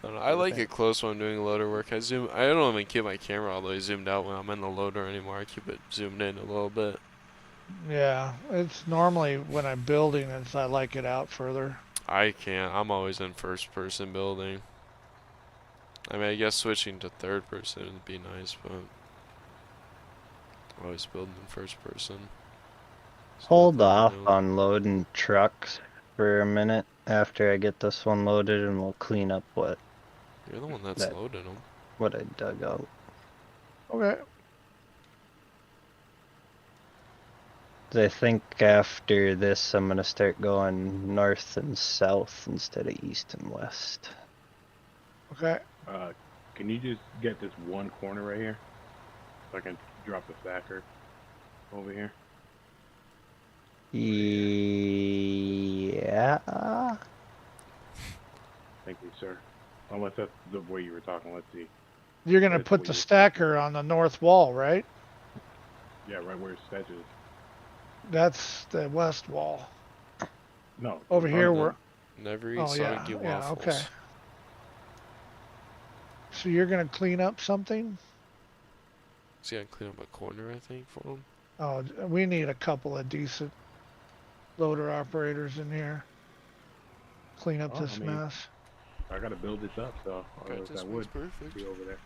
I don't know. I like it close when I'm doing loader work. I don't even keep my camera all the way zoomed out when I'm in the loader anymore. I keep it zoomed in a little bit. Yeah, it's normally when I'm building, I like it out further. I can't. I'm always in first person building. I mean, I guess switching to third person would be nice, but I'm always building in first person. It's Hold nothing off new. on loading trucks for a minute after I get this one loaded, and we'll clean up what You're the one that's that loading them. what I dug out. Okay. I think after this, I'm gonna start going north and south instead of east and west. Okay. Can you just get this one corner right here, so I can drop the stacker over here? Yeah. Thank you, sir. Unless that's the way you were talking. Let's see. You're gonna That's put what the you- stacker on the north wall, right? Yeah, right where it sketches. That's the west wall. No. Over here, under- we're. Never eat Oh yeah, soggy yeah. waffles. Okay. So you're gonna clean up something? See, I clean up a corner, I think, for them. Oh, we need a couple of decent loader operators in here. Clean up Oh, this I mean, mess. I gotta build this up, so Practice that makes would perfect. be over there.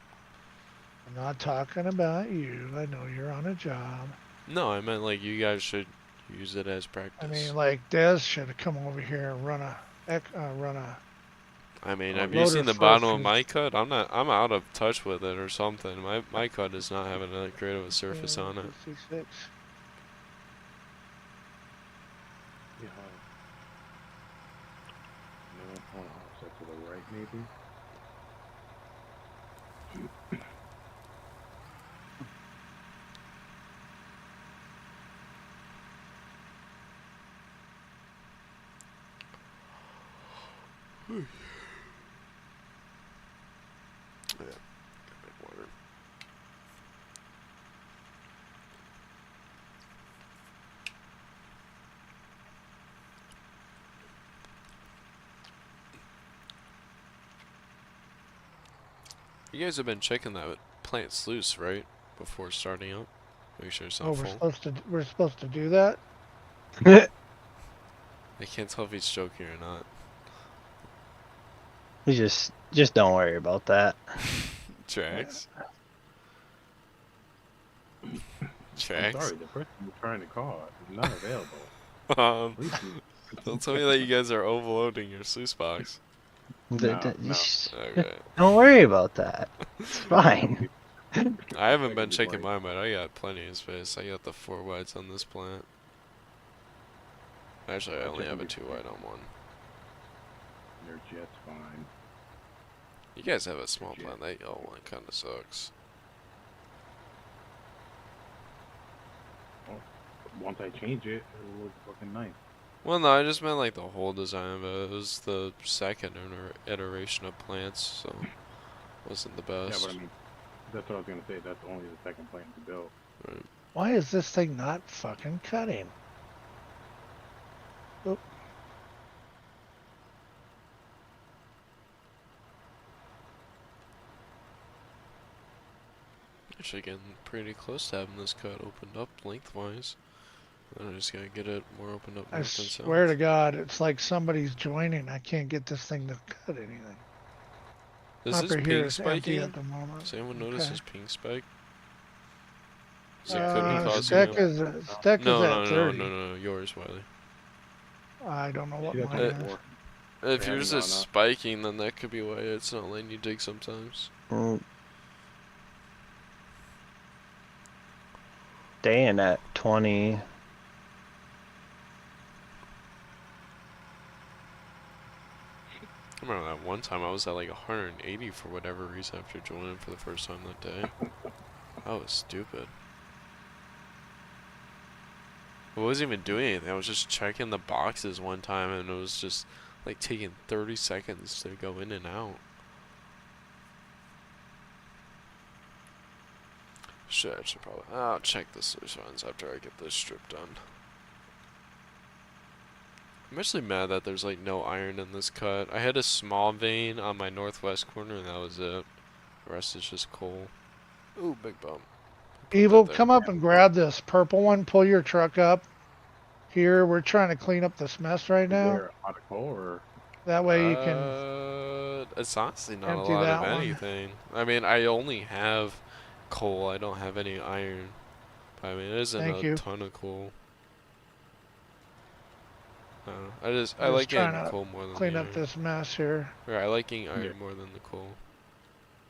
I'm not talking about you. I know you're on a job. No, I meant like you guys should use it as practice. I mean, like Des should have come over here and run a. I mean, Oh, have you loader seen the first bottom of is- my cut? I'm out of touch with it or something. My cut is not having that great of a surface on it. 66. Yeah. No, offset to the right, maybe. Yeah. Good water. You guys have been checking that plant sluice, right? Before starting up? Make sure it's Oh, not full. we're supposed to do that. I can't tell if he's joking or not. You just don't worry about that. Tracks? I'm Tracks? sorry, the person you're trying to call is not available. Please do. Don't tell me that you guys are overloading your sluice box. No, You no. Okay. don't worry about that. It's fine. I haven't been Second checking before mine, but I got plenty of space. I got the 4 wides on this plant. Actually, I I'll only check have a it 2 before. wide on one. They're just fine. You guys have a small Legit. plant. That yellow one kind of sucks. Once I change it, it'll look fucking nice. Well, no, I just meant like the whole design of it. It was the second iteration of plants, so wasn't the Yeah, best. but I mean, that's what I was gonna say. That's only the second plant to build. Right. Why is this thing not fucking cutting? Oop. Actually, getting pretty close to having this cut opened up lengthwise. I just gotta get it more opened up I north and south. swear to God, it's like somebody's joining. I can't get this thing to cut anything. Is this Upper here ping is empty spiking? at the moment. Does anyone notice Okay. this ping spike? 'Cause it could be causing Stack it. is No, at no, no, 30. no, yours, Wiley. I don't know what See, that's mine Uh, is. more. If They yours haven't is gone up. spiking, then that could be why it's not letting you dig sometimes. Staying at 20. I remember that one time I was at like 180 for whatever reason after joining for the first time that day. That was stupid. I wasn't even doing anything. I was just checking the boxes one time, and it was just like taking 30 seconds to go in and out. I should probably. I'll check the sluice runs after I get this strip done. I'm actually mad that there's like no iron in this cut. I had a small vein on my northwest corner, and that was it. The rest is just coal. Ooh, big bump. Put Evil, that there. come up and grab this purple one. Pull your truck up. Here, we're trying to clean up this mess right Is now. there a lot of coal or? That way you can It's honestly not a empty lot of that one. anything. I mean, I only have coal. I don't have any iron. But, I mean, it isn't Thank a you. ton of coal. I I'm like just trying getting to coal more than clean the up iron. this mess here. Or I like getting iron Yeah. more than the coal.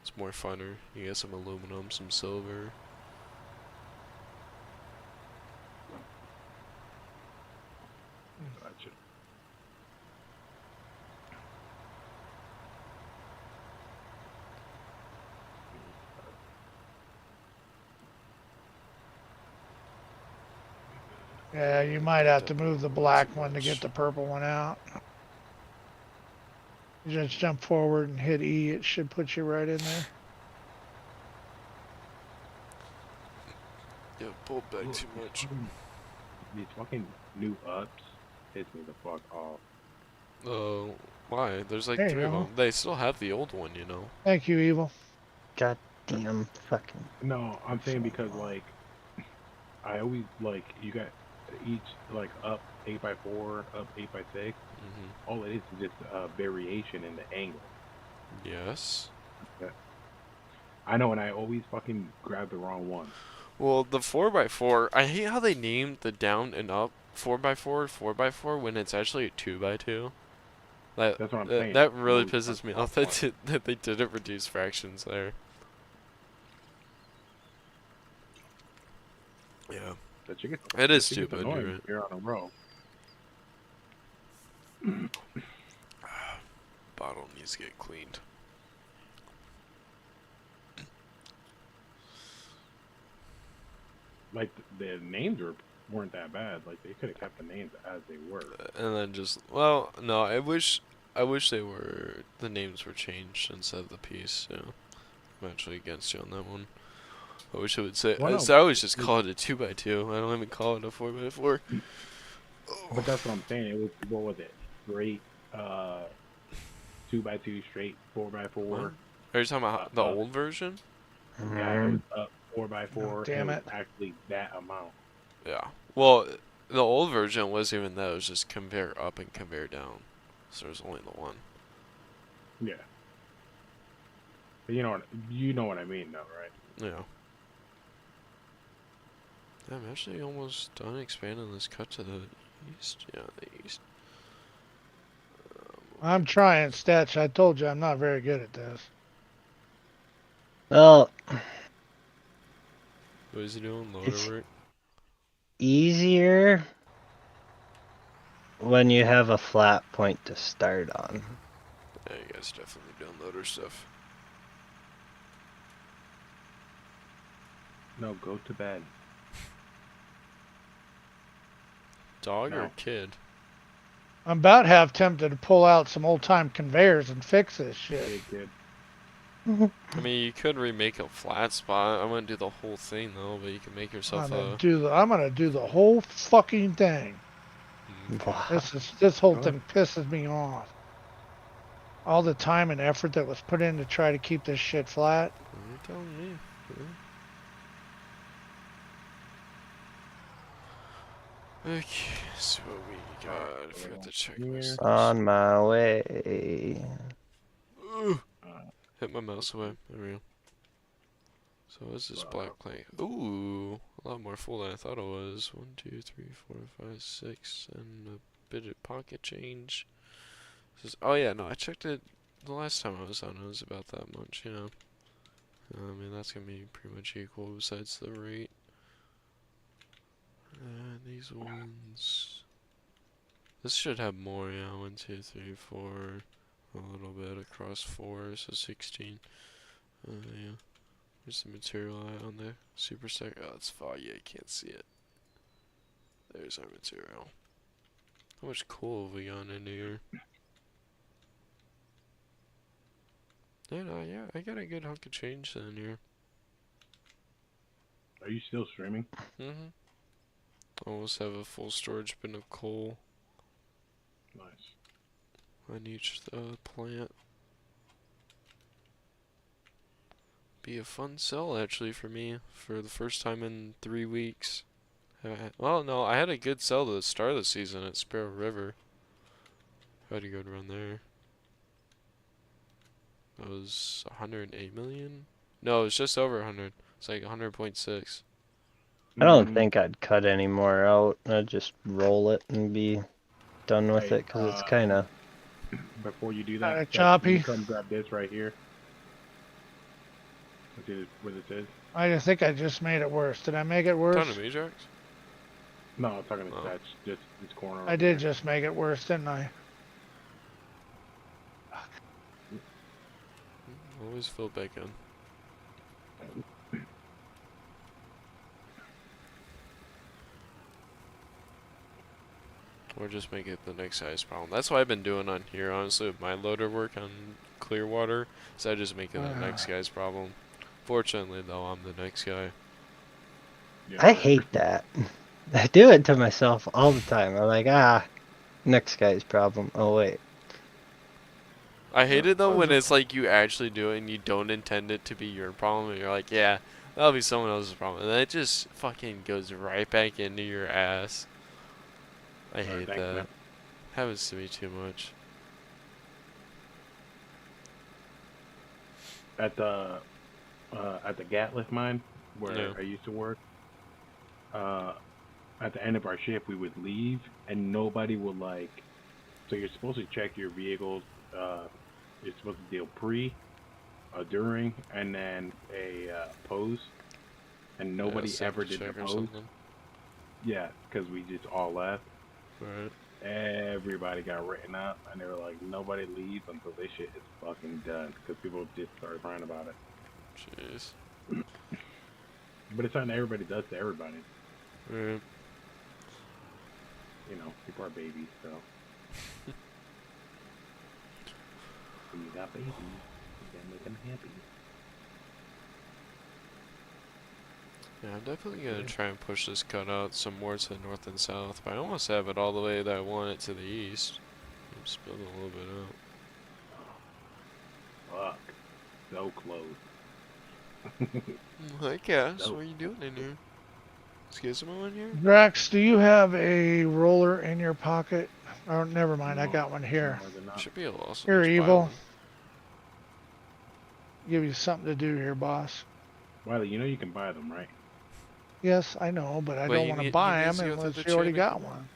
It's more funner. You get some aluminum, some silver. Gotcha. Yeah, you might have to move the black one to get the purple one out. You just jump forward and hit E. It should put you right in there. Yeah, pulled back Ooh, too much. These fucking new ups piss me the fuck off. Oh, why? There's like There you 3 of go. them. They still have the old one, you know. Thank you, Evil. Goddamn fucking. No, I'm saying because like I always like you got each like up 8x4, up 8x6. All it is just a variation in the angle. Yes. I know, and I always fucking grab the wrong one. Well, the 4x4, I hate how they named the down and up 4x4 4x4 when it's actually a 2x2. That's what I'm saying. That really Always pisses me fucking off off that they didn't reduce fractions there. Yeah. That you get, It is that shit gets stupid, you're annoying right. if you're on a row. Bottle needs to get cleaned. Like the names weren't that bad. Like they could have kept the names as they were. And then just, well, no, I wish the names were changed instead of the piece, you know. I'm actually against you on that one. I wish it would say, Well, no, I always just call it a 2x2. I don't even call it a 4x4. but that's what I'm saying. It was, what was it? Straight 2x2, straight 4x4. What? Are you talking about the old version? Yeah, it was up 4x4. Oh, and damn it was it. actually that amount. Yeah. Well, the old version wasn't even that. It was just conveyor up and conveyor down. So there's only the one. Yeah. But you know what I mean, though, right? Yeah. I'm actually almost done expanding this cut to the east. Yeah, the east. I'm trying, Stetch. I told you I'm not very good at this. Well, What is he doing? It's- Loader work? easier when you have a flat point to start on. Yeah, you guys definitely doing loader stuff. No, go to bed. Dog or No. kid? I'm about half tempted to pull out some old time conveyors and fix this shit. Big kid. I mean, you could remake a flat spot. I wouldn't do the whole thing though, but you can make yourself I'm gonna do the whole fucking thing. This whole Go thing pisses me off. All the time and effort that was put in to try to keep this shit flat. You're telling me. Okay, so we got. I forgot to check my stuff. On my way. Ugh. Hit my mouse away. There we go. So what's this black plank? Ooh, a lot more full than I thought it was. 1, 2, 3, 4, 5, 6, and a bit of pocket change. Oh yeah, no, I checked it the last time I was on. It was about that much, you know. I mean, that's gonna be pretty much equal besides the rate. And these ones. This should have more, yeah. 1, 2, 3, 4. A little bit across 4, so 16. Yeah. There's the material eye on there. Super stack. Oh, it's foggy. I can't see it. There's our material. How much coal have we got in here? Yeah, no, yeah, I got a good hunk of change in here. Are you still streaming? Mm-hmm. Almost have a full storage bin of coal Nice. on each plant. Be a fun sell actually for me for the first time in 3 weeks. Well, no, I had a good sell to the start of the season at Sparrow River. Had a good run there. That was 108 million. No, it was just over 100. It's like 100.6. I don't Mm, think I'd cut any more out. I'd just roll it and be done with hey, it because it's kind of. before you do Kind that, of Chuck, can you choppy. come grab this right here? Let's see where this is. I think I just made it worse. Did I make it Ton worse? of Majax? No, I'm talking to Oh. Thatch. Just this corner. I over did here. just make it worse, didn't I? Always fill back in. Or just make it the next guy's problem. That's what I've been doing on here, honestly, with my loader work on Clearwater. So I just make it the next guy's problem. Fortunately, though, I'm the next guy. Yeah. I hate that. I do it to myself all the time. I'm like, next guy's problem. Oh, wait. I hate it though when Was- it's like you actually do it and you don't intend it to be your problem. And you're like, yeah, that'll be someone else's problem. And then it just fucking goes right back into your ass. I hate thanks, that. man. Happens to me too much. At the Gatliff mine where Yeah. I used to work, at the end of our shift we would leave and nobody would like. So you're supposed to check your vehicles. You're supposed to deal pre, a during, and then a pose. And nobody Yeah, ever second did the check or pose. something. Yeah, because we just all left. Right. Everybody got written up, and they were like, nobody leaves until this shit is fucking done. Because people just started crying about it. Jeez. But it's something everybody does to everybody. Right. You know, people are babies, so. When you got babies, you gotta make them happy. Yeah, I'm definitely gonna try and push this cut out some more to the north and south, but I almost have it all the way that I want it to the east. I'm just building a little bit out. Fuck. So close. I guess. Nope. What are you doing in here? Is Gizmo in here? Drax, do you have a roller in your pocket? Oh, never mind. I No, got one here. more than not. Should be able to also Here, just buy Evil. one. Give you something to do here, boss. Wiley, you know you can buy them, right? Yes, I know, but I Wait, don't he want to need- buy he needs them to go through unless the you already chain got of- one.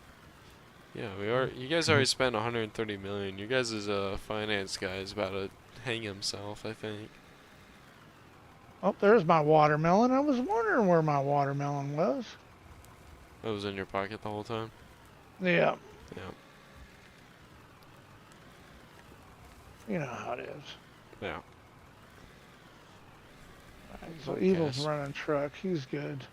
Yeah, we are. You guys already spent 130 million. You guys' finance guy is about to hang himself, I think. Oh, there's my watermelon. I was wondering where my watermelon was. That was in your pocket the whole time. Yeah, Yeah. you know how it is. Yeah. Alright, so Okay, Evil's so- running truck. He's good.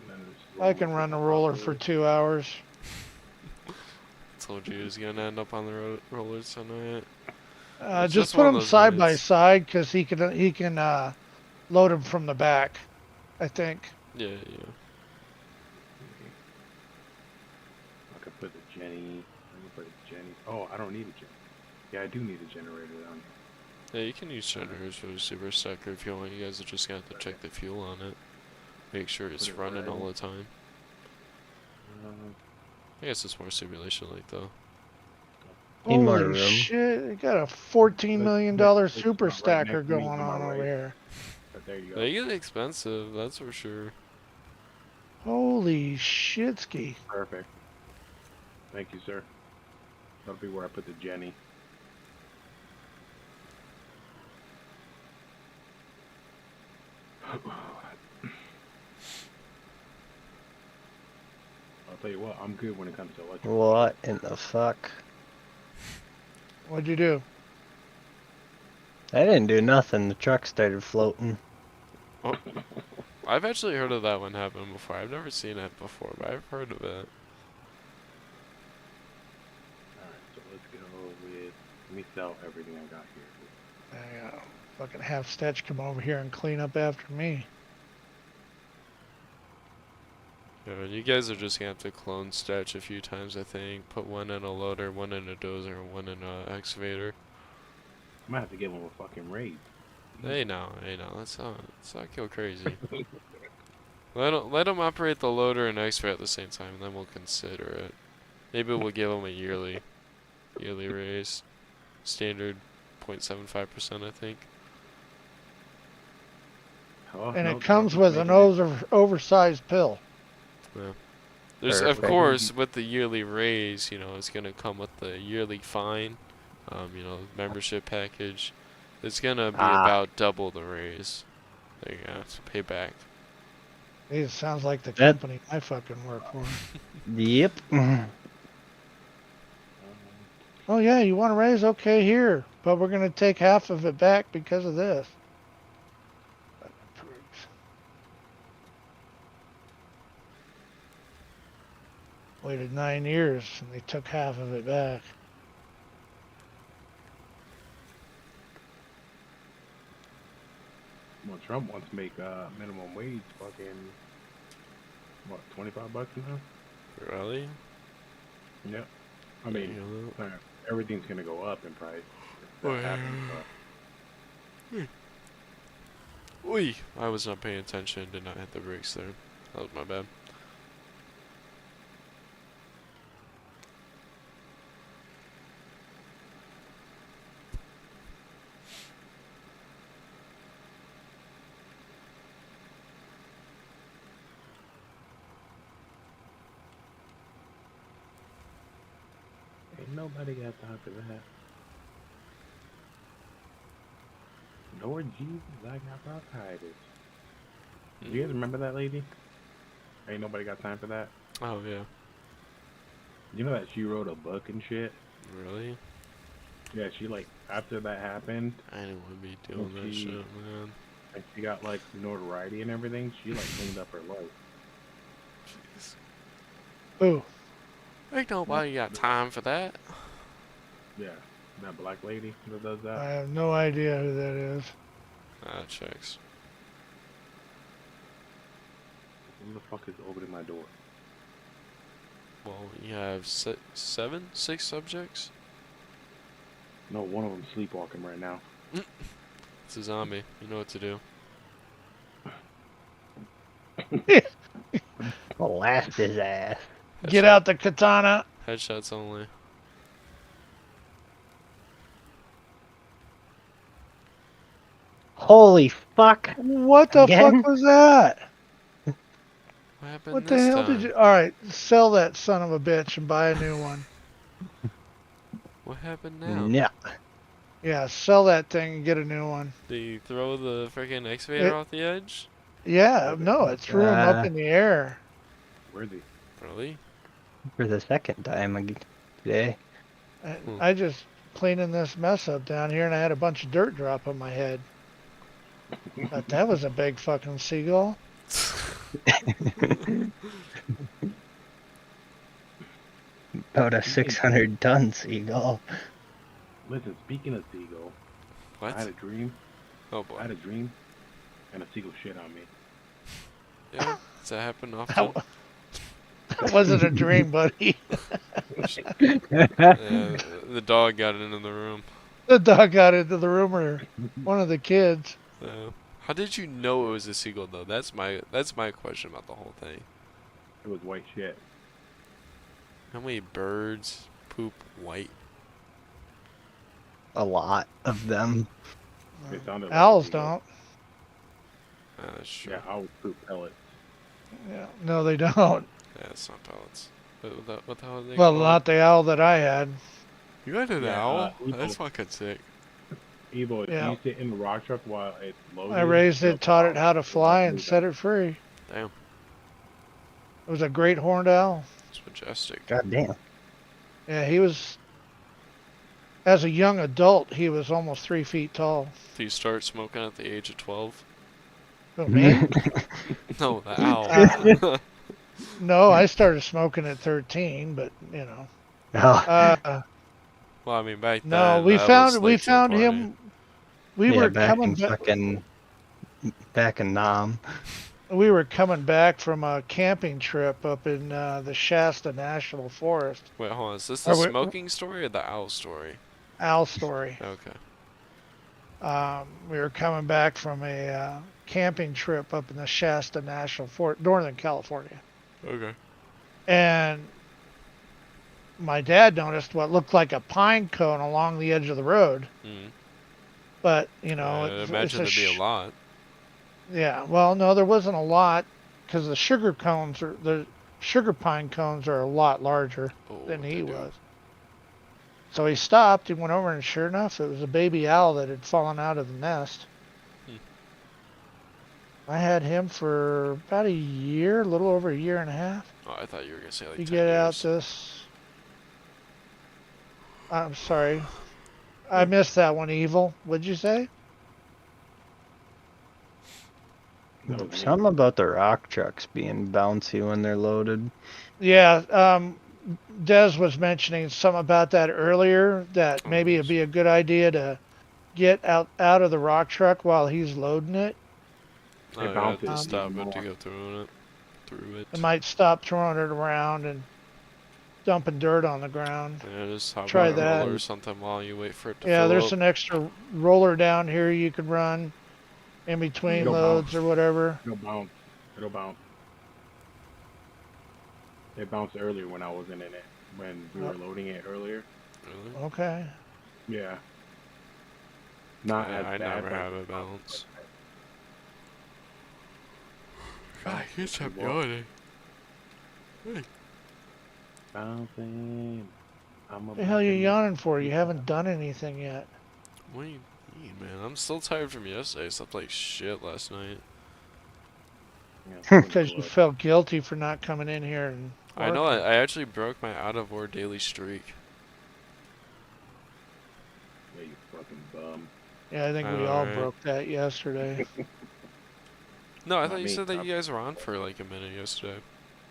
And then this I can run the roller for 2 hours. Told you he was gonna end up on the rollers tonight. It's Just just put one of them those side by nights. side because he can load them from the back. I think. Yeah, yeah. I could put the Jenny. I can put a Jenny. Oh, I don't need a Jenny. Yeah, I do need a generator down here. Yeah, you can use generators for the super stacker if you want. You guys are just gonna have to check the fuel on it. Make sure it's Put it running right all in. the time. Uh, I guess it's more simulation like though. Need more Holy room. shit! You got a $14 million It's super right stacker next to me going on my on over right. here. but there you go. They get expensive, that's for sure. Holy shitski! Perfect. Thank you, sir. That'll be where I put the Jenny. I'll tell you what, I'm good when it comes to electric. What in the fuck? What'd you do? I didn't do nothing. The truck started floating. Oh, I've actually heard of that one happen before. I've never seen it before, but I've heard of it. Alright, so let's go with. Let me sell everything I got here. I fucking have Stetch come over here and clean up after me. Yeah, you guys are just gonna have to clone Stetch a few times, I think. Put one in a loader, one in a dozer, and one in a excavator. I might have to give him a fucking raise. Hey now, let's not go crazy. Let him operate the loader and excavator at the same time, and then we'll consider it. Maybe we'll give him a yearly raise, standard 0.75%, I think. Oh, And no, it comes Josh is with an making it. oversized pill. Yeah. There's of Perfect. course with the yearly raise, it's gonna come with the yearly fine, membership package. It's gonna be about double the raise that you're gonna have to pay back. It sounds like the That- company I fucking work for. Yep. Oh yeah, you want to raise? Okay, here, but we're gonna take half of it back because of this. Fucking pricks. Waited 9 years and they took half of it back. Well, Trump wants to make minimum wage fucking what, $25 now? Really? Yep. I mean, everything's gonna go up in price. If that happens, but Oi! I was not paying attention. Did not hit the brakes there. That was my bad. ain't nobody got time for that. Lord Jesus, I got bronchitis. Do you guys remember that lady? Ain't nobody got time for that. Oh yeah. You know that she wrote a book and shit? Really? Yeah, she like after that happened I didn't want to be doing that she- shit, man. and she got like notoriety and everything, she like cleaned up her life. Jeez. Ooh, Ain't nobody got time for that. Yeah. That black lady that does that. I have no idea who that is. Ah, checks. Who the fuck is opening my door? Well, you have six subjects? No, one of them sleepwalking right now. It's a zombie. You know what to do. Blast his ass. Get out the katana. Headshots only. Holy fuck. What the Again? fuck was that? What happened What the this hell time? did you? All right, sell that son of a bitch and buy a new one. What happened now? No. Yeah, sell that thing and get a new one. Did you throw the freaking excavator It- off the edge? Yeah, no, it threw him up in the air. Where's he? Really? For the second time today. I just cleaning this mess up down here, and I had a bunch of dirt drop on my head. But that was a big fucking seagull. About a 600-ton seagull. Listen, speaking of seagull, What? I had a dream. Oh boy. I had a dream, and a seagull shit on me. Yeah? Does that happen often? That wasn't a dream, buddy. Yeah, the dog got into the room. The dog got into the room, or one of the kids. How did you know it was a seagull though? That's my question about the whole thing. It was white shit. How many birds poop white? A lot of them. It sounded like a Owls seagull. don't. That's true. Yeah, owls poop pellets. Yeah, no, they don't. Yeah, it's not pellets. But what the hell are they Well, called? not the owl that I had. You had an Yeah, owl? Eagle. That's fucking sick. Evo, if Yeah. you sit in the rock truck while it's loaded. I raised they'll it, taught it pop. how to fly, and Move set out. it free. Damn. It was a great horned owl. It's majestic. God damn. Yeah, he was. As a young adult, he was almost 3 feet tall. Do you start smoking at the age of 12? Who, me? No, the owl. No, I started smoking at 13, but you know. Oh, Well, I mean, back No, then that was we late to the found party. him. We yeah, were coming back. back in Nam. We were coming back from a camping trip up in the Shasta National Forest. Wait, hold on. Is this the Or smoking story or the owl story? owl story. Okay. We were coming back from a camping trip up in the Shasta National Forest, Northern California, Okay. and my dad noticed what looked like a pine cone along the edge of the road. Mm. But you know, I it's imagine there'd be a lot. yeah. Well, no, there wasn't a lot because the sugar pine cones are a lot larger Oh, than they he do. was. So he stopped. He went over, and sure enough, it was a baby owl that had fallen out of the nest. Hmm. I had him for about a year, a little over a year and a half. Oh, I thought you were gonna say like You 10 get out years. this. I'm sorry. I missed that one, Evil. What'd you say? That was me. Something about the rock trucks being bouncy when they're loaded. Yeah, Des was mentioning something about that earlier, that Oh, maybe it'd nice. be a good idea to get out of the rock truck while he's loading it. Oh, It yeah, bounces just stop even it to more. go through it. Through It it. might stop throwing it around and dumping dirt on the ground. Yeah, just hop Try on a that. roller or something while you wait for it to Yeah, fill there's up. an extra roller down here you could run in between It'll loads bounce. or whatever. It'll bounce. It'll bounce. It bounced earlier when I wasn't in it. When we were loading it earlier. Really? Okay. Yeah. Not as I bad. never but have it a bounced. balance. God, I can't stop Well, yawning. Hey. Bouncing. I'm What the hell you about to yawning for? You haven't done anything yet. What do you mean, man? I'm still tired from yesterday. I slept like shit last night. Because you felt guilty for not coming in here and I know, working. I actually broke my out of work daily streak. Yeah, you fucking bum. Yeah, I think we all Alright. broke that yesterday. No, I Not thought you me. said that you guys were on for like a minute yesterday.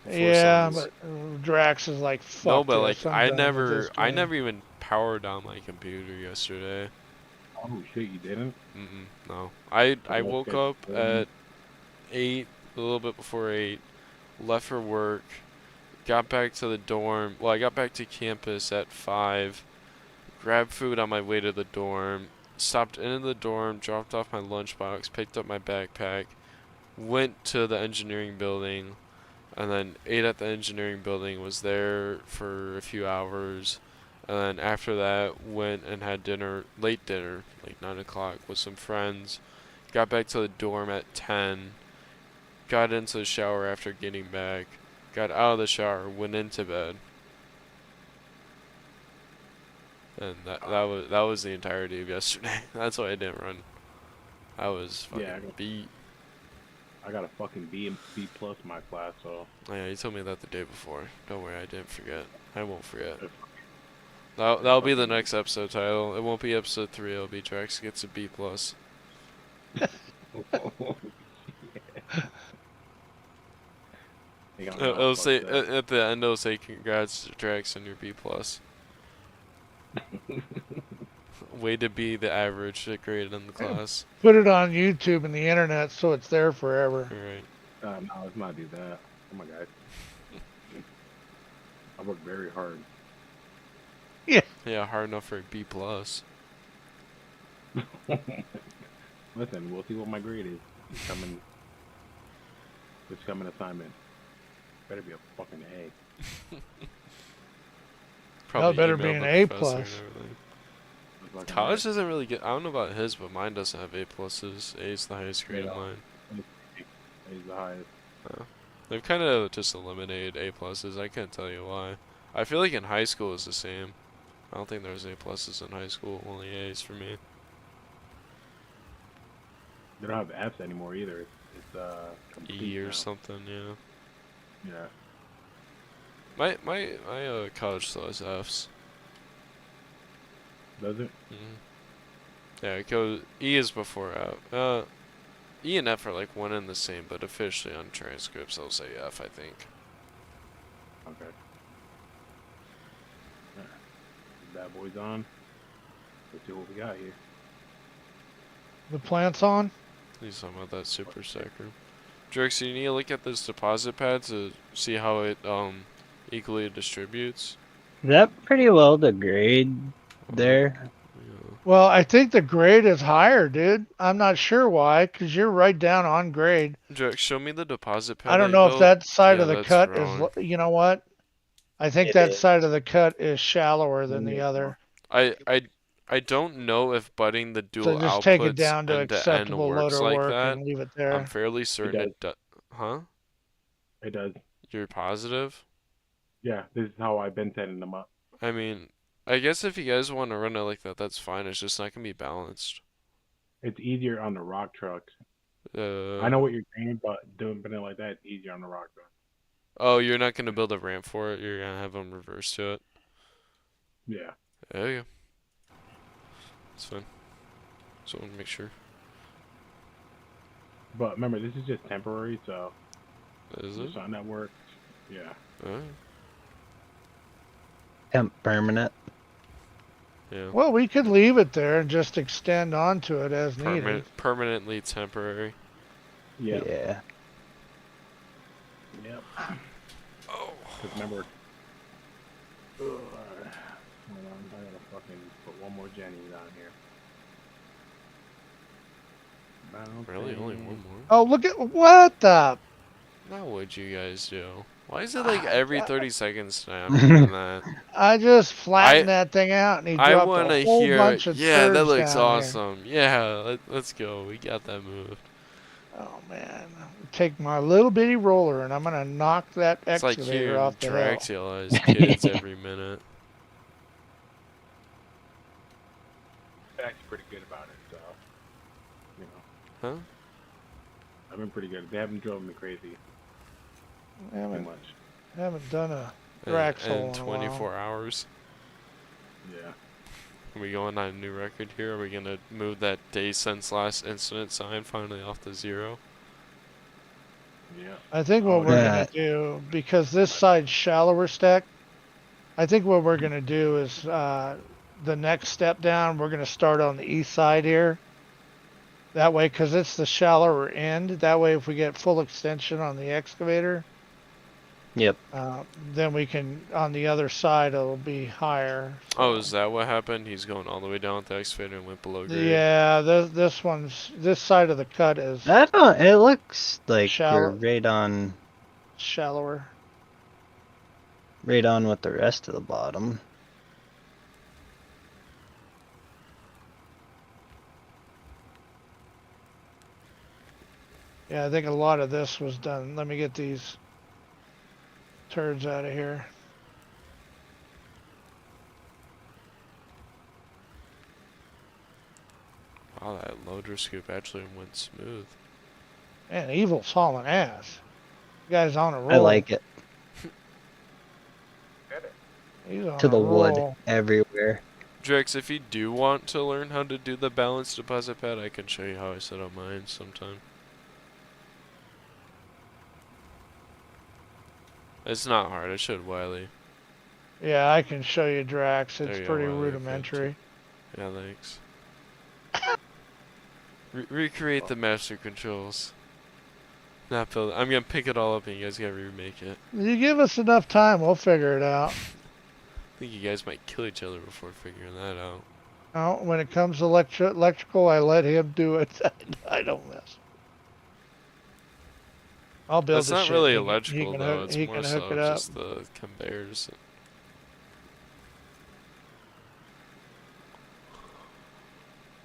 Before Yeah, Sundays. but Drax is like, fuck No, but this. like I'm done with this I game. never even powered on my computer yesterday. Oh shit, you didn't? No. I Okay, woke okay. up at 8, a little bit before 8, left for work, got back to the dorm. Well, I got back to campus at 5, grabbed food on my way to the dorm, stopped in the dorm, dropped off my lunchbox, picked up my backpack, went to the engineering building, and then ate at the engineering building, was there for a few hours, and then after that went and had dinner, late dinner, like 9 o'clock with some friends, got back to the dorm at 10, got into the shower after getting back, got out of the shower, went into bed. And that was the entirety of yesterday. That's why I didn't run. I was fucking Yeah, beat. I got a fucking B plus in my class, so Oh, yeah, you told me that the day before. Don't worry, I didn't forget. I won't forget. That'll be the next episode title. It won't be episode 3. It'll be Drax gets a B plus. They got me all It'll say fucked up. at the end. It'll say congrats to Drax on your B plus. Way to be the average grade in the class. Put it on YouTube and the internet so it's there forever. Alright. No, let's not do that. Come on, guys. I work very hard. Yeah, hard enough for a B plus. Listen, we'll see what my grade is. It's coming. This coming assignment. Better be a fucking A. Probably better email be an the A professor and plus. everything. Fucking College A. doesn't really get. I don't know about his, but mine doesn't have A pluses. A is the highest grade Yeah. of mine. A is the highest. They've kind of just eliminated A pluses. I can't tell you why. I feel like in high school it's the same. I don't think there's A pluses in high school. Only A's for me. They don't have F's anymore either. It's complete E or now. something. Yeah. Yeah. My college still has F's. Does it? Yeah, it goes. E is before F. E and F are like one and the same, but officially on transcripts they'll say F, I think. Okay. Bad boys on. Let's see what we got here. The plant's on. He's talking about that super stacker. Drex, you need to look at this deposit pad to see how it equally distributes. Is that pretty well the grade there? Yeah. Well, I think the grade is higher, dude. I'm not sure why, because you're right down on grade. Drex, show me the deposit I pad don't that you know if built. that side Yeah, of the that's cut is, wrong. you know what? I think It that is. side of the cut is shallower than the Yeah. other. I don't know if butting the So dual just take it outputs down to end to end acceptable works loader like work that. and leave it I'm there. fairly It certain does. it does. Huh? It does. You're positive? Yeah, this is how I've been setting them up. I mean, I guess if you guys want to run it like that, that's fine. It's just not gonna be balanced. It's easier on the rock trucks. I Uh, know what you're saying, but doing it like that, it's easier on the rock truck. oh, you're not gonna build a ramp for it. You're gonna have them reverse to it. Yeah. There you go. It's fine. So I want to make sure. But remember, this is just temporary, so Is the it? sun that works. Yeah. Alright. Temp permanent. Yeah. Well, we could leave it there and just extend onto it as needed. Permanently temporary. Yeah. Yeah. Yep. Oh. Because remember, hold on, I gotta fucking put one more Jenny down here. Really? Only one more? Oh, look at what the? Now what'd you guys do? Why is it like every 30 seconds now I'm Yeah. doing that? I just flattened that thing out and he I dropped want a to whole hear. bunch of Yeah, that turds looks down here. awesome. Yeah, let's go. We got that moved. Oh man, take my little bitty roller and I'm gonna knock that It's like excavator hearing off the hill. Draxula's kids every minute. Actually pretty good about it, so you know. Huh? I've been pretty good. They haven't driven me crazy I too haven't, much. haven't done a In, Drax hole in in a 24 hours. Yeah. Are we going on a new record here? Are we gonna move that day since last incident sign finally off to 0? Yeah. I think what Oh, we're yeah. gonna do, because this side's shallower stack, I think what we're gonna do is the next step down, we're gonna start on the east side here. That way, because it's the shallower end, that way if we get full extension on the excavator, Yep. then we can, on the other side, it'll be higher. Oh, so. is that what happened? He's going all the way down with the excavator and went below grade. Yeah, this side of the cut is It looks like we're Shallow. shallower. shallower. Right on with the rest of the bottom. Yeah, I think a lot of this was done. Let me get these turds out of here. Wow, that loader scoop actually went smooth. Man, Evil's hauling ass. The guy's on a roll. I like it. He's on To a the wood roll. everywhere. Drex, if you do want to learn how to do the balanced deposit pad, I can show you how I set up mine sometime. It's not hard. I showed Wiley. Yeah, I can show you Drax. There It's you go, pretty Wiley, rudimentary. Yeah, thanks. Recreate the master controls. Not build. I'm gonna pick it all up and you guys gotta remake it. You give us enough time, we'll figure it out. I think you guys might kill each other before figuring that out. Oh, when it comes to electrical, I let him do it. I don't mess. I'll build It's the not shit. really He electrical can though. hook, It's he more can so hook it up. just the conveyors.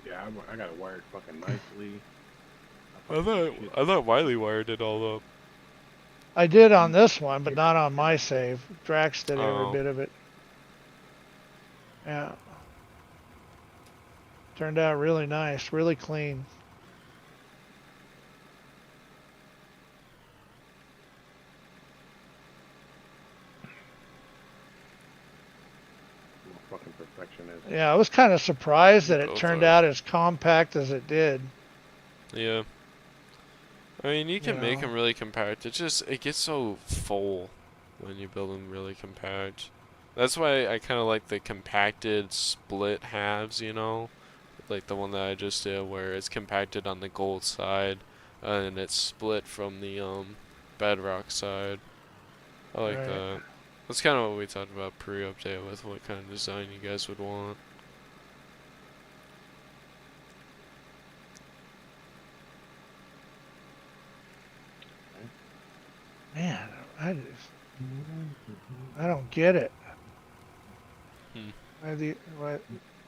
Yeah, I got it wired fucking nicely. I thought Wiley wired it all up. I did on this one, but not on my save. Drax did every Oh. bit of it. Yeah. Turned out really nice, really clean. Fucking perfectionist. Yeah, I was kind of surprised that it Both turned are. out as compact as it did. Yeah. I mean, you You can make know. them really compact. It gets so full when you build them really compact. That's why I kind of like the compacted split halves, you know? Like the one that I just did where it's compacted on the gold side and it's split from the bedrock side. I like Right. that. That's kind of what we talked about pre-update with what kind of design you guys would want. Man, I don't get it. Hmm.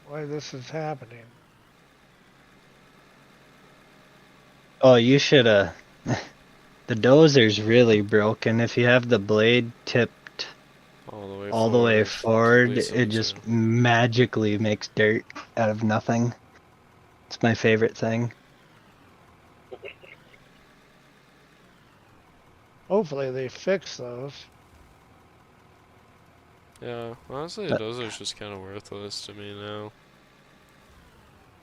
Why this is happening? Oh, you should the dozer's really broken. If you have the blade tipped All the way forward, completes it them too. just magically makes dirt out of nothing. It's my favorite thing. Hopefully they fix those. Yeah, honestly, But those are just kind of worthless to me now.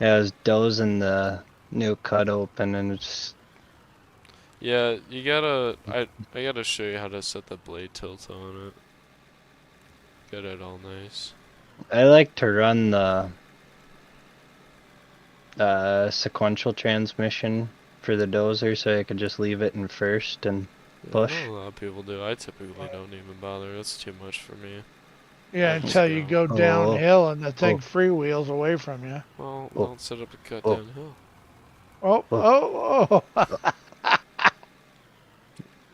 yeah, I was dozing the new cut open and it's Yeah, you gotta. I gotta show you how to set the blade tilt on it. Get it all nice. I like to run the sequential transmission for the dozer so I could just leave it in first and Yeah, I push. know a lot of people do. I typically don't even bother. That's too much for me. Yeah, I'll just until you go. go Oh, downhill and the oh, thing freewheels away from you. Well, oh, don't set up a cut oh, downhill. Oh, oh, oh, oh.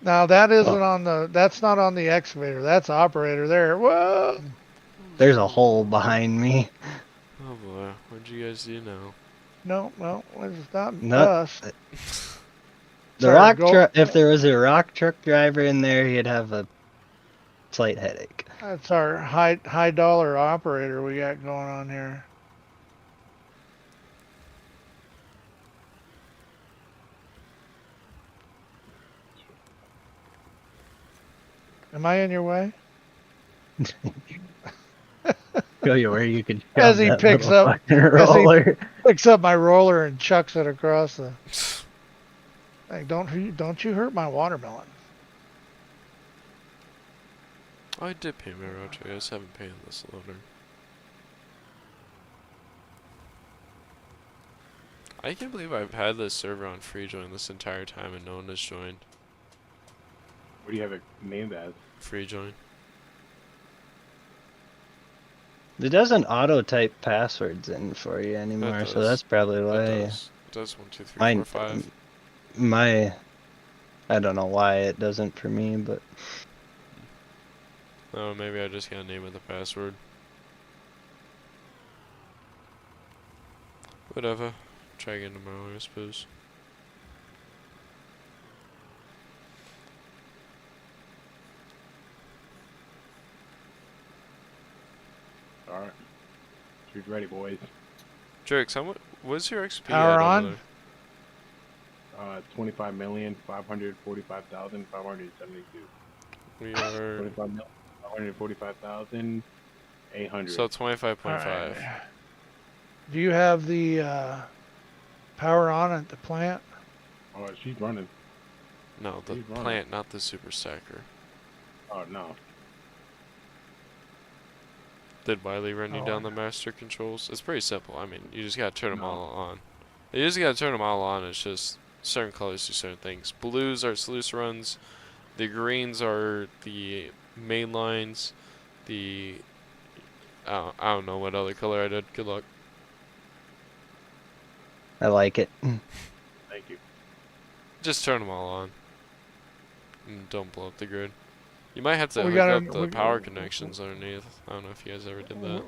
Now that oh. isn't on that's not on the excavator. That's operator there. Whoa. There's a hole behind me. Oh boy, what'd you guys do now? No, it's not Not us. It's the our rock go. truck. If there was a rock truck driver in there, he'd have a slight headache. That's our high dollar operator we got going on here. Am I in your way? Show you where you could As shove he that picks little up, fucking as he roller. picks up my roller and chucks it across the. Like, don't you hurt my watermelon. Oh, I did pay my road. I just haven't paid this loader. I can't believe I've had this server on free join this entire time and no one has joined. What do you have it named as? Free join. It doesn't auto type passwords in for you That anymore, so does. that's probably That why. does. It does 1, 2, 3, 4, Mine, 5. I don't know why it doesn't for me, but Oh, maybe I just gotta name it the password. Whatever. Try again tomorrow, I suppose. All right. She's ready, boys. Drix, what's your XP Power at on? over 25,545,572. there? We are 25,545,800. so 25.5. All right. Do you have the power on at the plant? Oh, she's running. No, the He's running. plant, not the super stacker. Oh no. Did Wiley run you down the master controls? It's pretty simple. I mean, you just gotta turn them all on. You just gotta turn them all on. It's just certain colors do certain things. Blues are sluice runs. The greens are the main lines. The I don't know what other color I did. Good luck. I like it. Thank you. Just turn them all on. And don't blow up the grid. You might have to We hook gotta- up the we- power connections underneath. I don't know if you guys ever did that.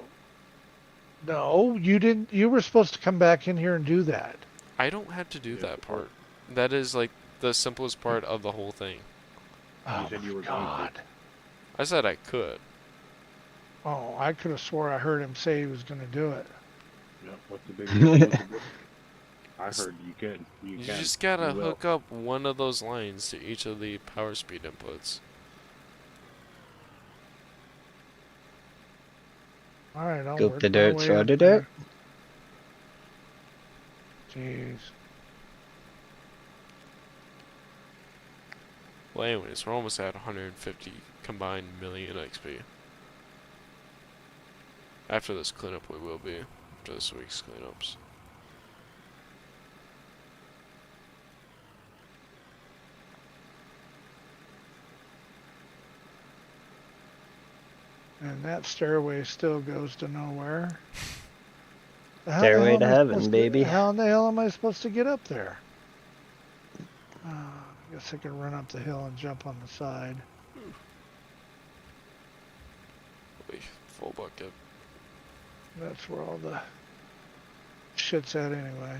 No, you didn't. You were supposed to come back in here and do that. I don't have to do Yeah, that part. That is like the simplest part of the whole thing. Oh said you my were going to. God. I said I could. Oh, I could have swore I heard him say he was going to do it. Yeah, what's the big deal? I heard you could. You You can. just gotta You will. hook up one of those lines to each of the power speed inputs. All right, I'll Scoop work the my dirt, way throw up the there. dirt. Jeez. Well, anyways, we're almost at 150 combined million XP. After this cleanup, we will be. After this week's cleanups. And that stairway still goes to nowhere. How the Stairway hell to am I heaven, supposed baby. How in the hell am I supposed to get up there? I guess I can run up the hill and jump on the side. Holy, full bucket. That's where all the shit's at anyway.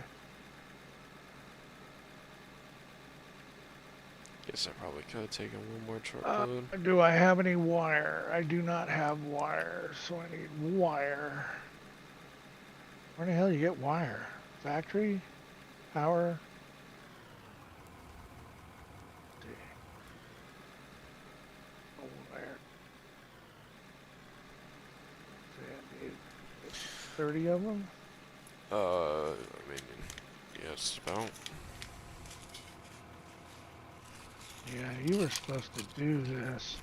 Guess I probably could have taken one more truckload. Do I have any wire? I do not have wire, so I need wire. Where the hell you get wire? Factory? Power? Wire. I need 30 of them? I mean, yeah, it's about. Yeah, you were supposed to do this.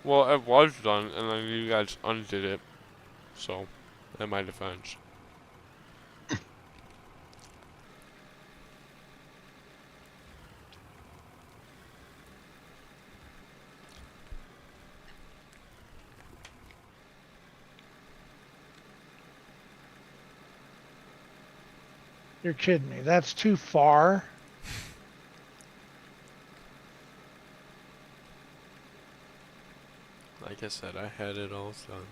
Well, it was done, and then you guys undid it. So, in my defense. You're kidding me. That's too far. Like I said, I had it all done.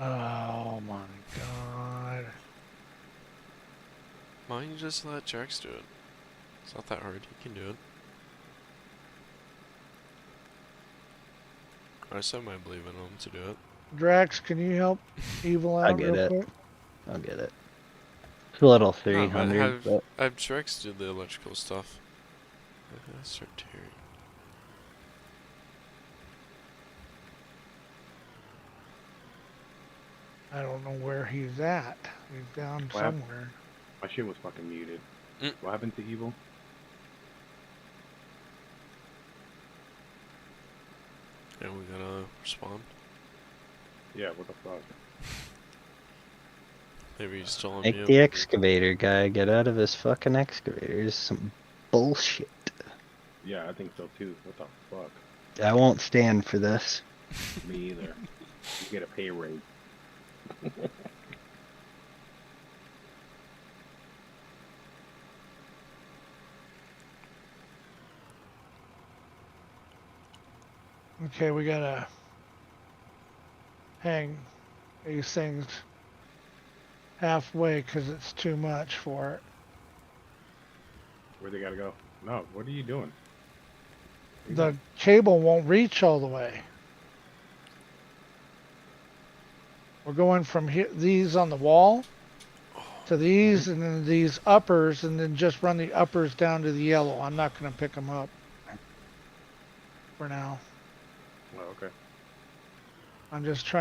Oh my god. Why don't you just let Jax do it? It's not that hard, you can do it. I said I believe in him to do it. Drax, can you help Evil I out get real it. quick? I'll get it. It's a little No, 300, but have Jax do the electrical stuff. Start tearing. I don't know where he's at. He's down What happened? somewhere. My shit was fucking muted. Mm. What happened to Evil? And we gotta respond. Yeah, what the fuck? Maybe he's still on make mute. the excavator guy get out of his fucking excavator. It's some bullshit. Yeah, I think so too. What the fuck? I won't stand for this. Me either. You get a pay raise. Okay, we gotta hang these things halfway because it's too much for it. Where they gotta go? No, what are you doing? The cable won't reach all the way. We're going from here, these on the wall to these and then these uppers and then just run the uppers down to the yellow. I'm not going to pick them up for now. Oh, okay. I'm just trying